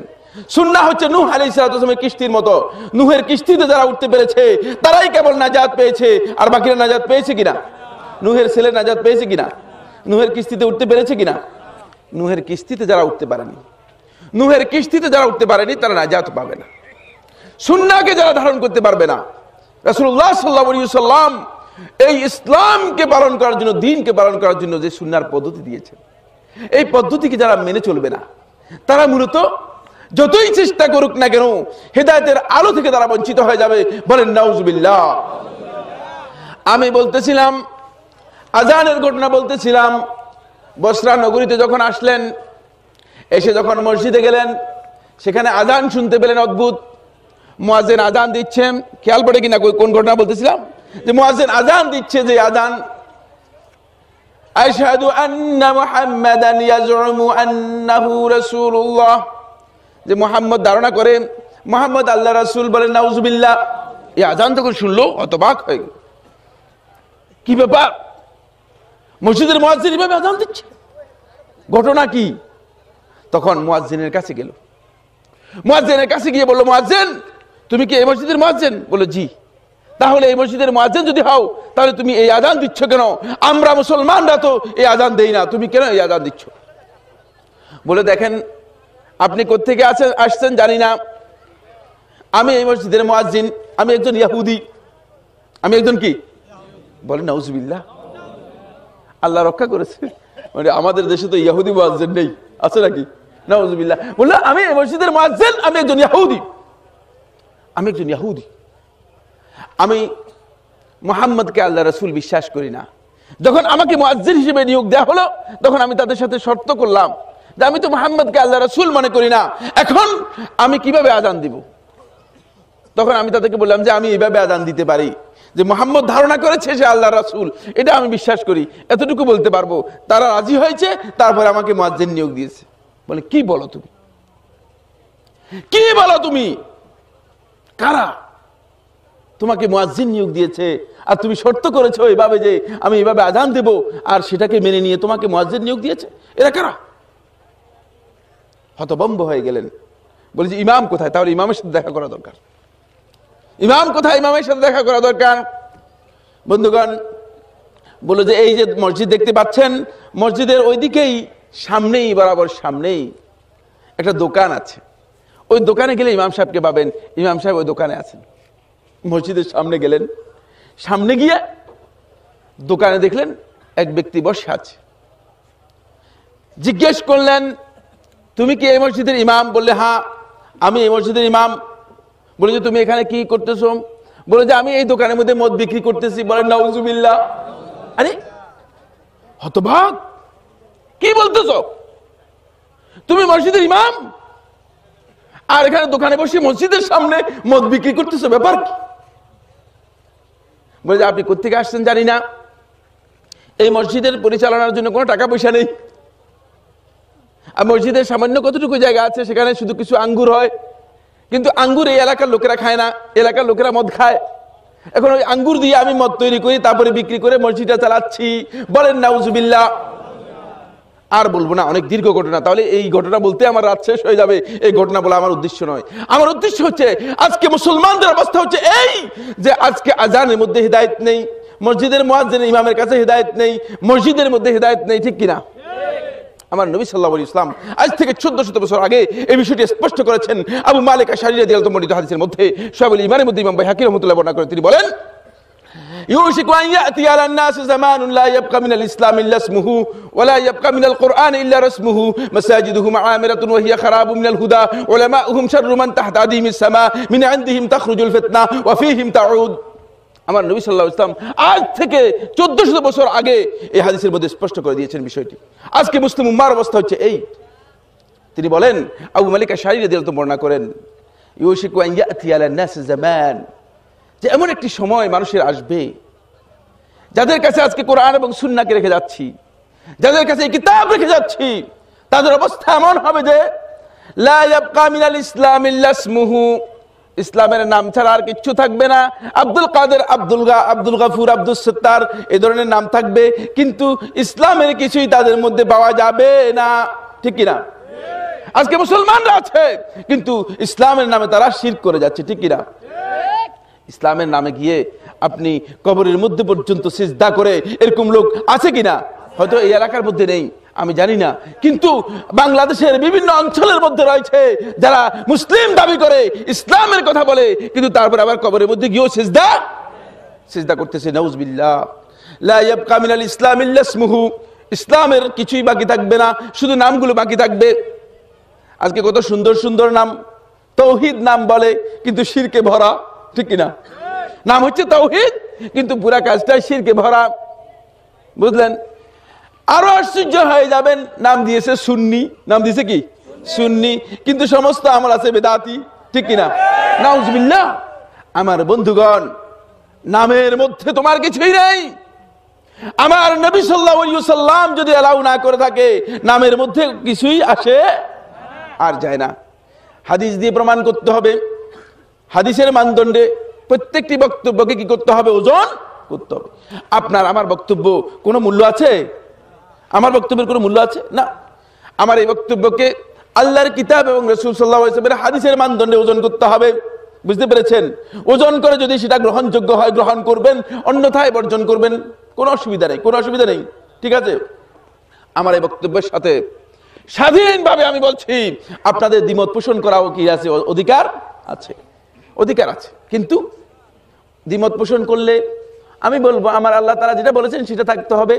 সুন্নাহ হচ্ছে নূহ আলাইহিস সালাতু ওয়াস সালামের কিস্তির মতো। নূহের কিস্তিতে যারা উঠতে পেরেছে তারাই কেবল নাজাত পেয়েছে, আর বাকিরা নাজাত পেয়েছে কিনা? নূহের ছেলে নাজাত পেয়েছে কিনা? নূহের কিস্তিতে উঠতে পেরেছে কিনা? নূহের কিস্তিতে যারা উঠতে পারেনি, নূহের কিস্তিতে যারা উঠতে পারেনি তারা নাজাত পাবে না। সুন্নাহকে যারা ধারণ করতে পারবে না, রাসূলুল্লাহ সাল্লাল্লাহু আলাইহি ওয়াসাল্লাম এই ইসলামকে পালন করার জন্য, দ্বীনকে পালন করার জন্য যে সুন্নাহর পদ্ধতি দিয়েছেন, এই পদ্ধতিকে যারা মেনে চলবে না, তারা মূলত যতই চেষ্টা করুক না কেন হেদায়েতের আলো থেকে তারা বঞ্চিত হয়ে যাবে। বলেন নাউজুবিল্লাহ। আমি বলতেছিলাম, আযানের ঘটনা বলতেছিলাম। বসরা নগরীতে যখন আসলেন, এসে যখন মসজিদে গেলেন, সেখানে আযান শুনতে পেলেন। অদ্ভুত, মুয়াজ্জিন আযান দিচ্ছেন, খেয়াল পড়ে কিনা কোন ঘটনা বলতেছিলাম, যে মুয়াজ্জিন আযান দিচ্ছে, যে আযান আশহাদু আন্না মুহাম্মাদান ইয়াজউমু আন্নাহু রাসূলুল্লাহ, যে মুহাম্মদ ধারণা করে মুহাম্মদ আল্লাহর রাসূল। বলেন নাউজুবিল্লাহ। এই আযান যখন শুনলো হতবাক হয়ে গেল, কি ব্যাপার, মসজিদের মুয়াজ্জিন এভাবে আযান দিচ্ছে, ঘটনা কি? তখন মুয়াজ্জিনের কাছে গেল, মুয়াজ্জিনের কাছে গিয়ে বলল, মুয়াজ্জিন তুমি কি এই মসজিদের মুয়াজ্জিন? বলল জি। তাহলে এই মসজিদের মুয়াজ্জিন যদি হও তাহলে তুমি এই আযান দিচ্ছ কেন? আমরা মুসলমানরা তো এই আযান দেই না, তুমি কেন এই আযান দিচ্ছ? বলে দেখেন আপনি কোত্থেকে আসছেন জানি না, আমি এই মসজিদের মুয়াজ্জিন, আমি একজন ইহুদি। আমি একজন কি? বলেন নাউজুবিল্লাহ। আল্লাহ রক্ষা করেছে, মানে আমাদের দেশে তো ইহুদি মুয়াজ্জিন নেই, আছে নাকি? নাউজুবিল্লাহ। বললো আমি এই মসজিদের মুয়াজ্জিন, আমি একজন ইহুদি, আমি একজন ইহুদি, আমি মুহাম্মদকে আল্লাহ রাসূল বিশ্বাস করি না। যখন আমাকে মুয়াজ্জিন হিসেবে নিয়োগ দেওয়া হলো তখন আমি তাদের সাথে শর্ত করলাম যে আমি তো মুহাম্মদকে আল্লাহ রাসূল মনে করি না, এখন আমি কিভাবে আযান দিব? তখন আমি তাদেরকে বললাম যে আমি এইভাবে আযান দিতে পারি যে মুহাম্মদ ধারণা করেছে সে আল্লাহ রাসূল, এটা আমি বিশ্বাস করি, এতটুকু বলতে পারবো। তারা রাজি হয়েছে, তারপরে আমাকে মুয়াজ্জিন নিয়োগ দিয়েছে। বলে কি বলো তুমি, কি বলো তুমি? কারা তোমাকে মুয়াজ্জিন নিয়োগ দিয়েছে আর তুমি শর্ত করেছো এইভাবে যে আমি এইভাবে আযান দেব, আর সেটাকে মেনে নিয়ে তোমাকে মুয়াজ্জিন নিয়োগ দিয়েছে? এরা কারা? হতভম্ব হয়ে গেলেন। বলে যে ইমাম কোথায়? তাহলে ইমামের সাথে দেখা করা দরকার। ইমাম কোথায়? ইমামের সাথে দেখা করা দরকার। বন্ধুগণ বলে যে এই যে মসজিদ দেখতে পাচ্ছেন, মসজিদের ওইদিকেই সামনেই, বরাবর সামনেই একটা দোকান আছে। ওই দোকানে গেলে ইমাম সাহেবকে পাবেন, ইমাম সাহেব ওই দোকানে আছেন। মসজিদের সামনে গেলেন, সামনে গিয়ে দোকানে দেখলেন এক ব্যক্তি বসে আছে। জিজ্ঞেস করলেন তুমি কি এই মসজিদের ইমাম? বললে হ্যাঁ আমি এই মসজিদের ইমাম। বলে যে তুমি এখানে কি করতেছো? বলে যে আমি এই দোকানের মধ্যে মদ বিক্রি করতেছি। বলেন নাউজুবিল্লাহ। আরে হতভাগ, কি বলতেছো? তুমি মসজিদের ইমাম আর এখানে দোকানে বসে মসজিদের সামনে মদ বিক্রি করতেছো, ব্যাপার কি? বলে যে আপনি কোত্থেকে আসছেন জানি না, এই মসজিদের পরিচালনার জন্য কোনো টাকা পয়সা নেই, আর মসজিদের সামান্য কতটুকু জায়গা আছে সেখানে শুধু কিছু আঙ্গুর হয়, কিন্তু আঙ্গুর এই এলাকার লোকেরা খায় না, এলাকার লোকেরা মদ খায়। এখন ওই আঙ্গুর দিয়ে আমি মদ তৈরি করি, তারপরে বিক্রি করে মসজিদটা চালাচ্ছি। বলেন নাউজুবিল্লাহ। আর বলবো না, অনেক দীর্ঘ ঘটনা, তাহলে এই ঘটনা বলতে আমার রাত শেষ হয়ে যাবে। এই ঘটনা বলা আমার উদ্দেশ্য নয়। আমার উদ্দেশ্য হচ্ছে আজকে মুসলমানদের অবস্থা হচ্ছে এই যে আজকে আজানের মধ্যে হিদায়াত নেই, মসজিদের মুয়াজ্জিন ইমামের কাছে হিদায়াত নেই, মসজিদের মধ্যে হিদায়াত নেই, ঠিক কিনা? আমার নবী সাল্লাল্লাহু আলাইহি ওয়াসাল্লাম আজ থেকে 1400 বছর আগে এই বিষয়টি স্পষ্ট করেছেন। আবু মালিক আশআরী রাদিয়াল্লাহু তাআলা হাদিসের মধ্যে, শুআবুল ঈমানের মধ্যে ইমাম বাইহাকী রাহমাতুল্লাহ বর্ণনা করেন, তিনি বলেন ইউশিকু আন ইয়াতি আলান নাস জামানুন লা ইয়াবকা মিনাল ইসলাম ইল্লা ইসমুহু ওয়া লা ইয়াবকা মিনাল কুরআন ইল্লা রাসমুহু মাসাজিদুহুম আমিরাতুন ওয়া হিয়া খারাবুন মিনাল হুদা উলামাউহুম শাররু মান তাহতা আদিমিস সামা মিন ইনদিহিম তাখরুজুল ফিতনা ওয়া ফীহিম তাউদ। আমার নবী সাল্লাল্লাহু আলাইহি ওয়াসাল্লাম আজ থেকে 1400 বছর আগে এই হাদিসের মধ্যে স্পষ্ট করে দিয়েছেন বিষয়টি। আজকে মুসলিম উম্মাহর অবস্থা হচ্ছে এই। তিনি বলেন, আবু মালিক আশআরী রাদিয়াল্লাহু বর্ণনা করেন, ইউশিকু আন ইয়াতি আলান নাস জামান, যে এমন একটি সময় মানুষের আসবে যাদের কাছে আজকে কোরআন এবং সুন্নাহকে রেখে যাচ্ছি, যাদের কাছে এই কিতাব রেখে যাচ্ছি, তাদের অবস্থা এমন হবে যে লা ইয়াবকা মিনাল ইসলাম ইল্লা ইসমুহু, ইসলামের নাম ছাড়া আর কিচ্ছু থাকবে না। আব্দুল কাদের, আব্দুল গাফুর, আব্দুল সত্তার এই ধরনের নাম থাকবে, কিন্তু ইসলামের কিছুই তাদের মধ্যে পাওয়া যাবে না, ঠিক কিনা? আজকে মুসলমানরা আছে কিন্তু ইসলামের নামে তারা শিরক করে যাচ্ছে, ঠিক কিনা? ইসলামের নামে গিয়ে আপনি কবরের মধ্যে পর্যন্ত সিজদা করে এরকম লোক আছে কিনা? হয়তো এই এলাকার মধ্যে নেই, আমি জানি না, কিন্তু বাংলাদেশের বিভিন্ন অঞ্চলের মধ্যে রয়েছে যারা মুসলিম দাবি করে, ইসলামের কথা বলে, কিন্তু তারপর আবার কবরের মধ্যে গিয়েও সিজদা করতেছে। নাউজুবিল্লাহ। লা ইয়াবকা মিনাল ইসলাম ইল্লা ইসমুহু, ইসলামের কিছুই বাকি থাকবে না, শুধু নামগুলো বাকি থাকবে। আজকে কত সুন্দর সুন্দর নাম, তাওহীদ নাম বলে কিন্তু শিরকে ভরা, ঠিক কিনা? নাম হচ্ছে তাওহীদ কিন্তু পুরা কাজটাই শিরকে ভরা, বুঝলেন? আরো আশ্চর্য হয়ে যাবেন, নাম দিয়েছে সুন্নি, নাম দিয়েছে কি? সুন্নি, কিন্তু সমস্ত আমল আছে বেদাতি, ঠিক কিনা? নাউজুবিল্লাহ। আমার বন্ধুগণ, নামের মধ্যে তোমার কিছুই নেই। আমার নবী সাল্লাল্লাহু আলাইহি ওয়াসাল্লাম যদি এলাউ না করে থাকে, নামের মধ্যে কিছুই আসে আর যায় না। হাদিস দিয়ে প্রমাণ করতে হবে। হাদিসের মানদণ্ডে প্রত্যেকটি বক্তব্যকে কি করতে হবে? ওজন করতে হবে। আপনার আমার বক্তব্য কোনো মূল্য আছে? আমার বক্তব্যের কোনো মূল্য আছে না। আমার এই বক্তব্যকে আল্লাহর কিতাব এবং রাসূল সাল্লাল্লাহু আলাইহি ওয়াসাল্লামের হাদিসের মানদণ্ডে ওজন করতে হবে। বুঝতে পেরেছেন? ওজন করে যদি সেটা গ্রহণযোগ্য হয় গ্রহণ করবেন, অন্যথায় বর্জন করবেন। কোনো অসুবিধা নেই, কোনো অসুবিধা নেই। ঠিক আছে? আমার এই বক্তব্যের সাথে স্বাধীনভাবে আমি বলছি, আপনাদের দ্বিমত পোষণ করাও কি আছে? অধিকার আছে, অধিকার আছে। কিন্তু দ্বিমত পোষণ করলে আমি বলবো আমার আল্লাহ তাআলা যেটা বলেছেন সেটা থাকতে হবে।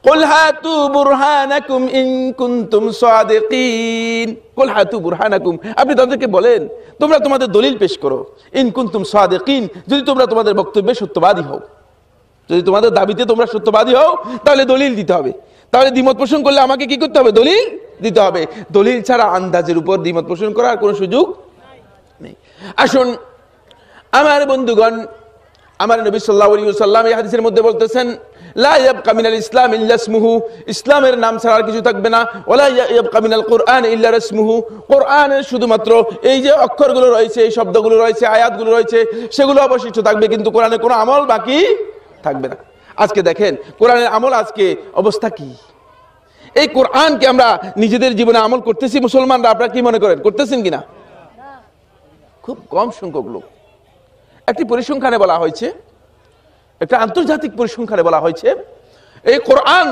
কুল হাতু বুরহানাকুম ইন কুনতুম সাদিকিন। কুল হাতু বুরহানাকুম, আপনি তাদেরকে বলেন তোমরা তোমাদের দলিল পেশ করো। ইন কুনতুম সাদিকিন, যদি তোমরা তোমাদের বক্তব্যে সত্যবাদী হও, যদি তোমাদের দাবিতে তোমরা সত্যবাদী হও, তাহলে দলিল দিতে হবে। তাহলে দ্বিমত পোষণ করলে আমাকে কি করতে হবে? দলিল দিতে হবে। দলিল ছাড়া আন্দাজের উপর দ্বিমত পোষণ করার কোনো সুযোগ নেই। আসুন আমার বন্ধুগণ, আমার নবী সাল্লাল্লাহু আলাইহি ওয়াসাল্লাম এই হাদিসের মধ্যে বলতেছেন, লা ইয়াবকা মিনাল ইসলাম ইল্লা ইসমুহু, ইসলামের নাম ছাড়া আর কিছু থাকবে না। ওয়ালা ইয়াবকা মিনাল কুরআন ইল্লা রাসমুহু, কোরআনের শুধুমাত্র এই যে অক্ষরগুলো রয়েছে, এই শব্দগুলো রয়েছে, আয়াতগুলো রয়েছে, সেগুলো অবশিষ্ট থাকবে, কিন্তু কোরআনের কোনো আমল বাকি থাকবে না। আজকে দেখেন কোরআনের আমল আজকে অবস্থা কি? এই কোরআনকে আমরা নিজেদের জীবনে আমল করতেছি মুসলমানরা? আপনারা কি মনে করেন করতেছেন কিনা? খুব কম সংখ্যক লোক। একটি পরিসংখ্যানে বলা হয়েছে, একটা আন্তর্জাতিক পরিসংখ্যানে বলা হয়েছে, এই কোরআন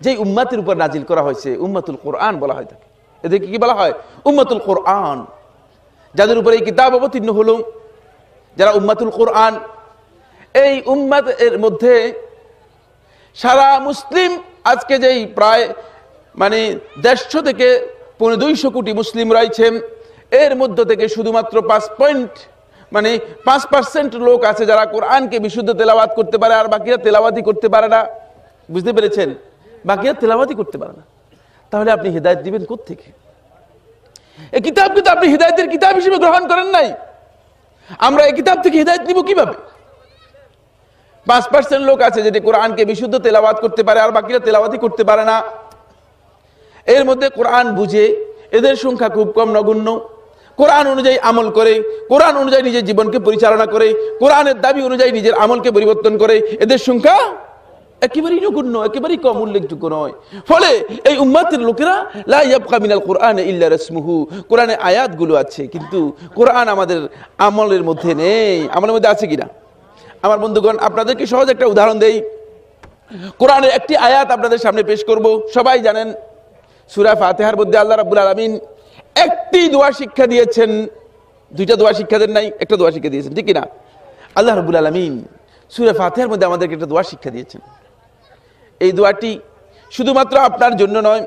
যে উম্মাতের উপর নাজিল করা হয়েছে, উম্মাতুল কোরআন বলা হয় থাকে। এদেরকে কি বলা হয়? উম্মাতুল কোরআন। যাদের উপর এই কিতাব অবতীর্ণ হলো, যারা উম্মাতুল কোরআন, এই উম্মাত এর মধ্যে সারা মুসলিম আজকে যেই প্রায় 150 থেকে 200 কোটি মুসলিম রয়েছেন, এর মধ্য থেকে শুধুমাত্র 5% লোক আছে যারা কোরআনকে বিশুদ্ধ তেলাওয়াত করতে পারে, আর বাকিরা তেলাওয়াতই করতে পারে না। বুঝতে পেরেছেন? বাকিরা তেলাওয়াতই করতে পারে না। তাহলে আপনি হিদায়াত দিবেন কোত্থেকে? এই কিতাবকে তো আপনি হিদায়াতের কিতাব হিসেবে গ্রহণ করেন নাই। আমরা এই কিতাব থেকে হিদায়াত নিব কিভাবে? 5% লোক আছে যেটি কোরআনকে বিশুদ্ধ তেলাওয়াত করতে পারে, আর বাকিরা তেলাওয়াতই করতে পারে না। এর মধ্যে কোরআন বুঝে এদের সংখ্যা খুব কম, নগণ্য। কোরআন অনুযায়ী আমল করে, কোরআন অনুযায়ী নিজের জীবনকে পরিচালনা করে, কোরআনের দাবি অনুযায়ী নিজের আমলকে পরিবর্তন করে, এদের সংখ্যা একেবারেই নগণ্য, একেবারেই কম, উল্লেখযোগ্য নয়। ফলে এই উম্মাতের লোকেরা লা ইয়াবকা মিনাল কুরআন ইল্লা রাসমুহু, কোরআনে আয়াতগুলো আছে কিন্তু কোরআন আমাদের আমলের মধ্যে নেই। আমলের মধ্যে আছে কিনা? আমার বন্ধুগণ, আপনাদেরকে সহজ একটা উদাহরণ দেই। কোরআনের একটি আয়াত আপনাদের সামনে পেশ করব। সবাই জানেন সূরা ফাতিহার মধ্যে আল্লাহ রাব্বুল আলামিন একটি দোয়া শিক্ষা দিয়েছেন, দুইটা দোয়া শিক্ষা দেন নাই, একটা দোয়া শিক্ষা দিয়েছেন, ঠিক কিনা? আল্লাহ রাব্বুল আলামিন সূরা ফাতিহার মধ্যে আমাদেরকে একটা দোয়া শিক্ষা দিয়েছেন। এই দোয়াটি শুধুমাত্র আপনার জন্য নয়,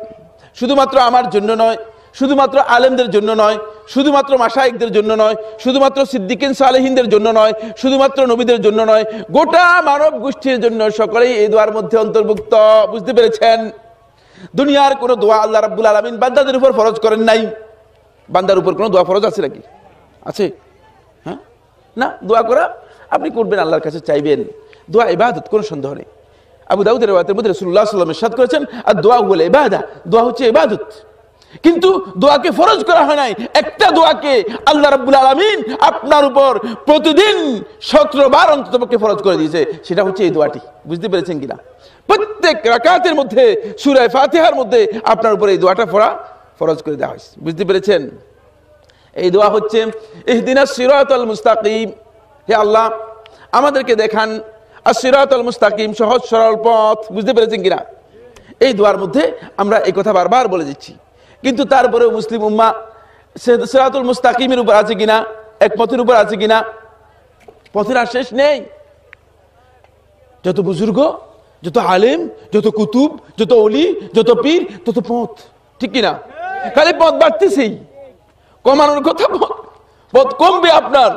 শুধুমাত্র আমার জন্য নয়, শুধুমাত্র আলেমদের জন্য নয়, শুধুমাত্র মাশায়েখদের জন্য নয়, শুধুমাত্র সিদ্দিকিন সালেহিনদের জন্য নয়, শুধুমাত্র নবীদের জন্য নয়, গোটা মানব গোষ্ঠীর জন্য, সকলেই এই দোয়ার মধ্যে অন্তর্ভুক্ত। বুঝতে পেরেছেন? দুনিয়ার কোনো দোয়া আল্লাহ রাব্বুল আলামিন বান্দাদের উপর ফরজ করেন নাই। বান্দার উপর কোনো দোয়া ফরজ আছে নাকি? আছে? হ্যাঁ, না। দোয়া করা আপনি করবেন, আল্লাহর কাছে চাইবেন, দোয়া ইবাদত, কোনো সন্দেহ নেই। আবু দাউদের riwayaতের মধ্যে রাসূলুল্লাহ সাল্লাল্লাহু আলাইহি ওয়াসাল্লাম ইরশাদ করেছেন, আর-দোয়া হুয়াল ইবাদা, দোয়া হচ্ছে ইবাদত। কিন্তু দোয়াকে ফরজ করা হয় নাই। একটা দোয়াকে আল্লাহ রাব্বুল আলামিন আপনার উপর প্রতিদিন 17 বার অন্ততপক্ষে ফরজ করে দিয়েছে, সেটা হচ্ছে এই দোয়াটি। বুঝতে পেরেছেন কিনা? প্রত্যেক রাকাতের মধ্যে সূরা ফাতিহার মধ্যে আপনার উপর এই দোয়াটা ফরজ করে দেওয়া হয়েছে। বুঝতে পেরেছেন? এই দোয়া হচ্ছে ইহদিনাস সিরাতাল মুস্তাকিম, হে আল্লাহ আমাদেরকে দেখান as-siratal মুস্তাকিম, সহজ সরল পথ। বুঝতে পেরেছেন কিনা? এই দোয়ার মধ্যে আমরা এই কথা বারবার বলে দিচ্ছি, কিন্তু তারপরেও মুসলিম উম্মাহ সিরাতুল মুস্তাকিমের উপর আছে কিনা, এক পথের উপর আছে কিনা? পথের আর শেষ নেই। যত বুজুর্গ, যত আলেম, যত কুতুব, যত ওলি, যত পীর, তত পথ, ঠিক কিনা? খালি পথ বাড়তেছেই, কমানোর কথা পথ কমবে, আপনার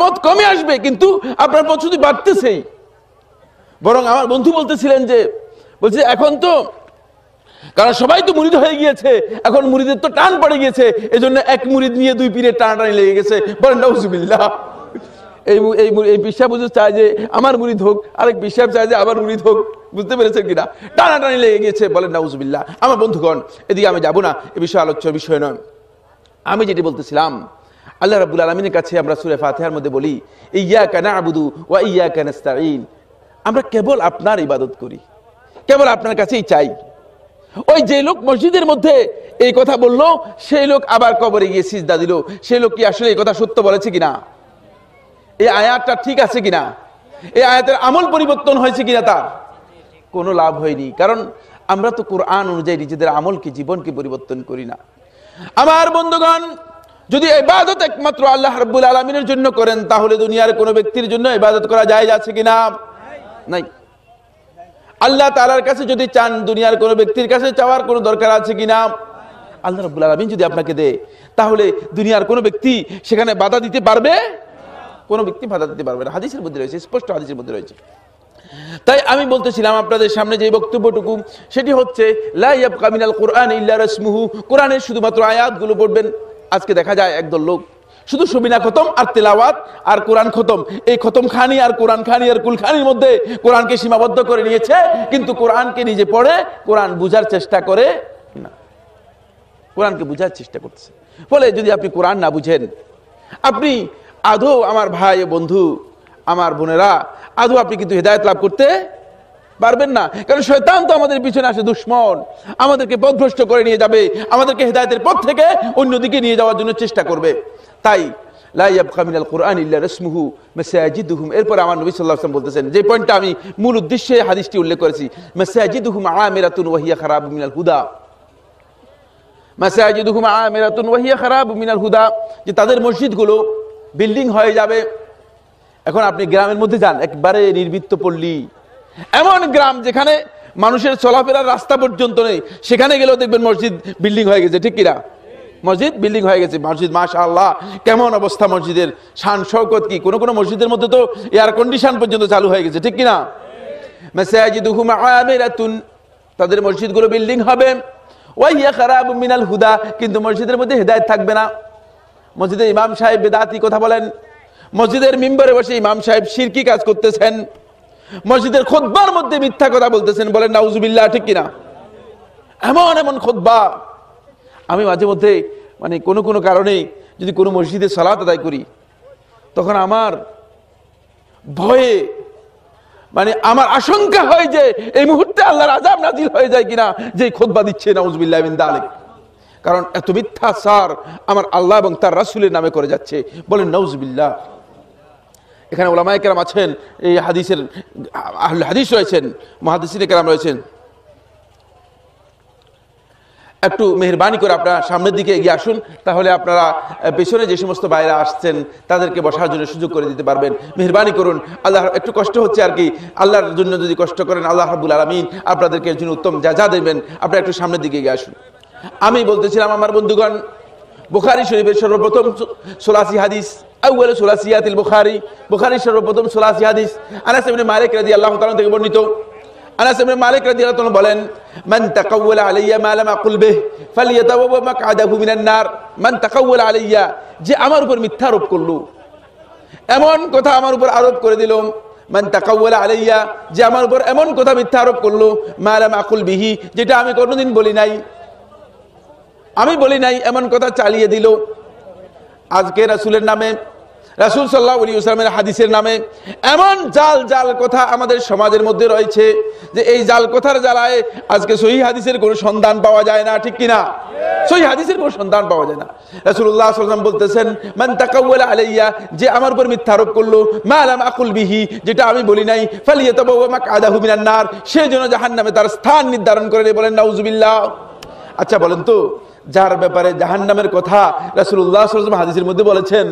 পথ কমে আসবে, কিন্তু আপনার পথ শুধু বাড়তেছেই। বরং আমার বন্ধু বলতেছিলেন যে, বলছে এখন তো, কারণ সবাই তো মুরিদ হয়ে গিয়েছে, এখন মুরিদের তো টান পড়ে গিয়েছে, এজন্য এক মুরিদ নিয়ে দুই পীরের টানাটানি লেগে গেছে। বলেন নাউজুবিল্লাহ। এই পিসাব হুজুর চায় যে আমার মুরিদ হোক, আরেক পিসাব চায় যে আমার মুরিদ হোক। বুঝতে পেরেছেন কিনা? টানাটানি লেগে গিয়েছে। বলেন নাউজুবিল্লাহ। আমার বন্ধুগণ, এদিকে আমি যাব না, এ বিষয়ে আলোচ্য বিষয় নয়। আমি যেটি বলতেছিলাম, আল্লাহ রাব্বুল আলামিনের কাছে আমরা সূরা ফাতিহার মধ্যে বলি, ইয়্যাকা না'বুদু ওয়া ইয়্যাকা নাস্তাঈন, আমরা কেবল আপনার ইবাদত করি, কেবল আপনার কাছেই চাই। ওই যে লোক মসজিদের মধ্যে এই কথা বললো, সেই লোক আবার কবরে গিয়ে সিজদা দিল। সেই লোক কি আসলে এই কথা সত্য বলেছে কিনা? এই আয়াতটা ঠিক আছে কিনা? এই আয়াতের আমল পরিবর্তন হয়েছে কিনা? তার কোনো লাভ হয়নি, কারণ আমরা তো কোরআন অনুযায়ী নিজেদের আমলকে, জীবনকে পরিবর্তন করি না। আমার বন্ধুগণ, যদি ইবাদত একমাত্র আল্লাহ রাব্বুল আলামিনের জন্য করেন, তাহলে দুনিয়ার কোনো ব্যক্তির জন্য ইবাদত করা জায়েজ আছে কিনা? নাই। আল্লাহ তাআলার কাছে যদি চান, দুনিয়ার কোনো ব্যক্তির কাছে চাওয়ার কোনো দরকার আছে কিনা? আল্লাহ রাব্বুল আলামিন যদি আপনাকে দেয়, তাহলে দুনিয়ার কোনো ব্যক্তি সেখানে বাধা দিতে পারবে? কোনো ব্যক্তি বাধা দিতে পারবে না। হাদিসের মধ্যে রয়েছে, স্পষ্ট হাদিসের মধ্যে রয়েছে। তাই আমি বলতেছিলাম আপনাদের সামনে যে বক্তব্যটুকু, সেটি হচ্ছে লা ইয়াবকা মিনাল কুরআন ইল্লা রাসমুহু। কোরআনের শুধুমাত্র আয়াতগুলো পড়বেন। আজকে দেখা যায় একদল লোক শুধু সবিনা খতম আর তেলাওয়াত আর কোরআন খতম, এই খতম খানি আর কোরআন খানি আর কুলখানির মধ্যে কোরআনকে সীমাবদ্ধ করে নিয়েছে, কিন্তু কোরআনকে নিজে পড়ে কোরআন বুঝার চেষ্টা করে না। কোরআনকে বুঝার চেষ্টা করতেছে। ফলে যদি আপনি কোরআন না বুঝেন, আপনি আদৌ, আমার ভাই বন্ধু, আমার বোনেরা, আদৌ আপনি কিন্তু হেদায়েত লাভ করতে পারবেন না। কারণ শয়তান তো আমাদের পিছনে আসে, দুশমন, আমাদেরকে পথভ্রষ্ট করে নিয়ে যাবে, আমাদেরকে হেদায়েতের পথ থেকে অন্যদিকে নিয়ে যাওয়ার জন্য চেষ্টা করবে। তাই লা ইয়াবকা মিনাল কুরআন ইল্লা রাসমুহু মাসাজিদুহুম। এরপর আমার নবী সাল্লাল্লাহু আলাইহি ওয়াসাল্লাম বলতেছেন, যে পয়েন্টটা আমি মূল উদ্দেশ্যে হাদিসটি উল্লেখ করেছি, মাসাজিদুহুম আমিরাতুন ওয়া হিয়া খারাবু মিনাল হুদা। মাসাজিদুহুম আমিরাতুন ওয়া হিয়া খারাবু মিনাল হুদা, যে তাদের মসজিদগুলো বিল্ডিং হয়ে যাবে। এখন আপনি গ্রামের মধ্যে যান, একবারে নির্বিত্ত পল্লী, এমন গ্রাম যেখানে মানুষের চলাফেরার রাস্তা পর্যন্ত নেই, সেখানে গেলেও দেখবেন মসজিদ বিল্ডিং হয়ে গেছে, ঠিক কিনা? মসজিদ বিল্ডিং হয়ে গেছে। মসজিদ মাশাআল্লাহ, কেমন অবস্থা মসজিদের, শান শওকত কি! কোন কোন মসজিদের মধ্যে তো এয়ার কন্ডিশন পর্যন্ত চালু হয়ে গেছে, ঠিক কিনা? মাসাজিদুহুম আমিরাতুন, তাদের মসজিদগুলো বিল্ডিং হবে। ওয়া হিয়া খারাবু মিনাল হুদা, কিন্তু মসজিদের মধ্যে হেদায়েত থাকবে না। মসজিদের ইমাম সাহেব বেদাতি কথা বলেন, মসজিদের মিম্বরে বসে ইমাম সাহেব শিরকি কাজ করতেছেন, মসজিদের খুতবার মধ্যে মিথ্যা কথা বলতেছেন, বলেন নাউজুবিল্লাহ, ঠিক কিনা? এমন এমন খুতবা। আমি মাঝে মধ্যে মানে কোনো কারণে যদি কোনো মসজিদে সালাত আদায় করি, তখন আমার ভয়ে মানে আমার আশঙ্কা হয় যে এই মুহূর্তে আল্লাহর আযাব নাজিল হয়ে যায় কিনা, যে খুতবা দিচ্ছে, নাউজুবিল্লাহ মিন যালিক। কারণ এত মিথ্যাচার আমার আল্লাহ এবং তার রাসূলের নামে করে যাচ্ছে, বলেন নাউজুবিল্লাহ। এখানে উলামায়ে কেরাম আছেন, এই হাদিসের আহলে হাদিস রয়েছেন, মুহাদ্দিসিনে কেরাম রয়েছেন। একটু মেহেরবানি করে আপনারা সামনের দিকে এগিয়ে আসুন, তাহলে আপনারা পেছনে যে সমস্ত ভাইরা আসছেন তাদেরকে বসার জন্য সুযোগ করে দিতে পারবেন। মেহেরবানি করুন। আল্লাহ, একটু কষ্ট হচ্ছে আর কি, আল্লাহর জন্য যদি কষ্ট করেন, আল্লাহ রাব্বুল আলামিন আপনাদেরকে এর জন্য উত্তম যা দেবেন। আপনারা একটু সামনের দিকে এগিয়ে আসুন। আমি বলতেছিলাম আমার বন্ধুগণ, বুখারী শরীফের সর্বপ্রথম ৮৬ হাদিস, আউয়ালু সুলাসিয়াতিল বুখারী, বুখারীর সর্বপ্রথম ৮৬ হাদিস আনাস ইবনে মালিক রাদিয়াল্লাহু তাআলা থেকে বর্ণিত। আনাস ইবনে মালিক রাদিয়াল্লাহু তাআলা বলেন, মান তাকাওয়ালা আলাইয়া মা লাম আকুল বিহি ফালিয়াতাওয়াবা মাকআদাহু মিনান নার। মান তাকাওয়ালা আলাইয়া, যে আমার উপর মিথ্যা আরোপ করলো, এমন কথা আমার উপর আরোপ করে দিল। মান তাকাওয়ালা আলাইয়া, যে আমার উপর এমন কথা মিথ্যা আরোপ করলো, মা লাম আকুল বিহি, যেটা আমি কোনোদিন বলি নাই, আমি বলি নাই, এমন কথা চালিয়ে দিল। আজকে রাসূলের নামে, রাসূল সাল্লাল্লাহু আলাইহি ওয়াসাল্লামের হাদিসের নামে এমন জাল কথা আমাদের সমাজের মধ্যে রয়েছে, যে এই জাল কথার জ্বালায় আজকে সহিহ হাদিসের কোনো সন্ধান পাওয়া যায় না, ঠিক কিনা? সহিহ হাদিসের কোনো সন্ধান পাওয়া যায় না। রাসূলুল্লাহ সাল্লাল্লাহু আলাইহি ওয়াসাল্লাম বলতেছেন, মান তাকাওয়ালা আলাইয়া, যে আমার উপর মিথ্যা আরোপ করলো, মা লাম আকুল বিহি, যেটা আমি বলি নাই, ফালিয়াতাবাওয়া মাকআদাহু মিনান নার, সে যেন জাহান্নামে তার স্থান নির্ধারণ করে নেয়, বলেন নাউজুবিল্লাহ। আচ্ছা বলেন তো, যার ব্যাপারে জাহান্নামের কথা রাসূলুল্লাহ সাল্লাল্লাহু আলাইহি ওয়াসাল্লাম হাদিসের মধ্যে বলেছেন,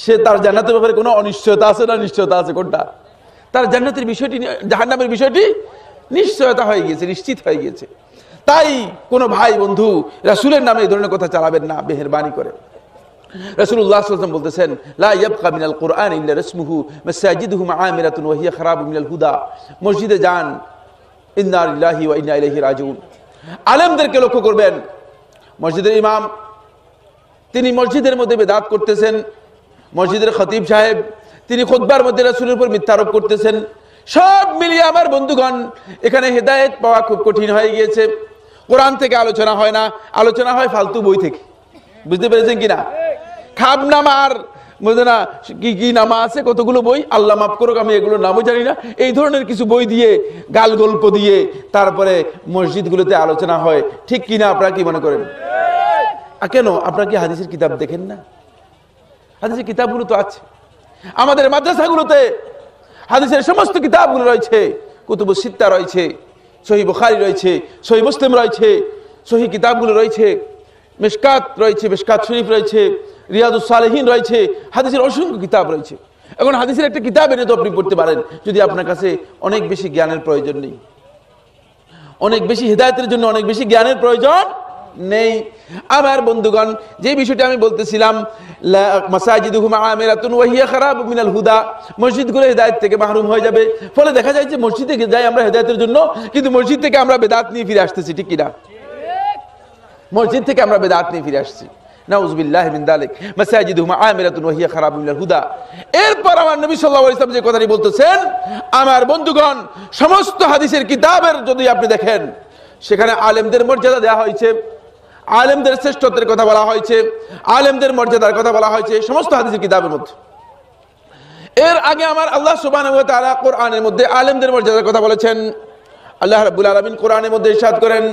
সে তার জান্নাতের ব্যাপারে কোনো অনিশ্চয়তা আছে না নিশ্চয়তা আছে? কোনটা? তার জান্নাতের বিষয়টি, জাহান্নামের বিষয়টি নিশ্চয়তা হয়ে গিয়েছে, নিশ্চিত হয়ে গিয়েছে। তাই কোনো ভাই বন্ধু রাসূলের নামে এই ধরনের কথা চালাবেন না, মেহেরবানি করে। রাসূলুল্লাহ সাল্লাল্লাহু আলাইহি ওয়াসাল্লাম বলতেছেন, লা ইয়াবকা মিনাল কুরআন ইল্লা রাসমুহু মাসাজিদুহুম আমিরাতুন ওয়া হিয়া খারাবু মিনাল হুদা। মসজিদে যান, ইন্না লিল্লাহি ওয়া ইন্না ইলাইহি রাজিউন। আলেমদেরকে লক্ষ্য করবেন, মসজিদের ইমাম তিনি মসজিদের মধ্যে বেদাত করতেছেন, মসজিদের খতিব সাহেব তিনি খুতবার মধ্যে রাসূলের উপর মিথ্যা আরোপ করতেছেন। সব মিলিয়ে আমার বন্ধুগণ, এখানে হেদায়েত পাওয়া খুব কঠিন হয়ে গিয়েছে। কোরআন থেকে আলোচনা হয় না, আলোচনা হয় ফালতু বই থেকে। বুঝতে পেরেছেন কিনা? খাবনামার বুঝে না কি কি নামা আছে, কতগুলো বই, আল্লাহ মাফ করুক আমি এগুলো নামও জানি না, এই ধরনের কিছু বই দিয়ে গাল গল্প দিয়ে তারপরে মসজিদগুলোতে আলোচনা হয়, ঠিক কিনা? আপনারা কি মনে করেন? কেন আপনারা কি হাদিসের কিতাব দেখেন না? হাদিসের কিতাবগুলো তো আছে আমাদের মাদ্রাসাগুলোতে, হাদিসের সমস্ত কিতাবগুলো রয়েছে, কুতুবুস সিত্তা রয়েছে, সহিহ বুখারী রয়েছে, সহিহ মুসলিম রয়েছে, সহিহ কিতাবগুলো রয়েছে, মিশকাত রয়েছে, মিশকাত শরীফ রয়েছে, রিয়াদুস সালেহিন রয়েছে, হাদিসের অসংখ্য কিতাব রয়েছে। এখন হাদিসের একটা কিতাব এনে তো আপনি পড়তে পারেন, যদি আপনার কাছে অনেক বেশি জ্ঞানের প্রয়োজন নেই, অনেক বেশি হিদায়াতের জন্য অনেক বেশি জ্ঞানের প্রয়োজন নেই। আমার বন্ধুগণ, যে বিষয়টা আমি বলতেছিলাম, মাসাজিদুহুম আমিরাতুন ওয়া হিয়া খারাবুম মিনাল হুদা, মসজিদগুলো হিদায়াত থেকে মাহরুম হয়ে যাবে। ফলে দেখা যায় যে মসজিদে যাই আমরা হিদায়াতের জন্য, কিন্তু মসজিদ থেকে আমরা বেদাত নিয়ে ফিরে আসতেছি, ঠিক কিনা? মসজিদ থেকে আমরা বেদাত নিয়ে ফিরে আসছি, নাউযুবিল্লাহি মিন যালিক। মাসাজিদুহুম আমিরাতুন ওয়া হিয়া খারাবুম মিনাল হুদা। এরপর আমার নবী সাল্লাল্লাহু আলাইহি ওয়াসাল্লাম যে কথাটি বলতেছেন, আমার বন্ধুগণ, সমস্ত হাদিসের কিতাবের যদি আপনি দেখেন, সেখানে আলেমদের মর্যাদা দেওয়া হয়েছে, আলেমদের শ্রেষ্ঠত্বের কথা বলা হয়েছে, আলেমদের মর্যাদার কথা বলা হয়েছে সমস্ত হাদিসের কিতাবের মধ্যে। এর আগে আমার আল্লাহ সুবহানাহু ওয়া তাআলা কোরআনের মধ্যে আলেমদের মর্যাদার কথা বলেছেন। আল্লাহ রাব্বুল আলামিন কোরআনের মধ্যে ইরশাদ করেন,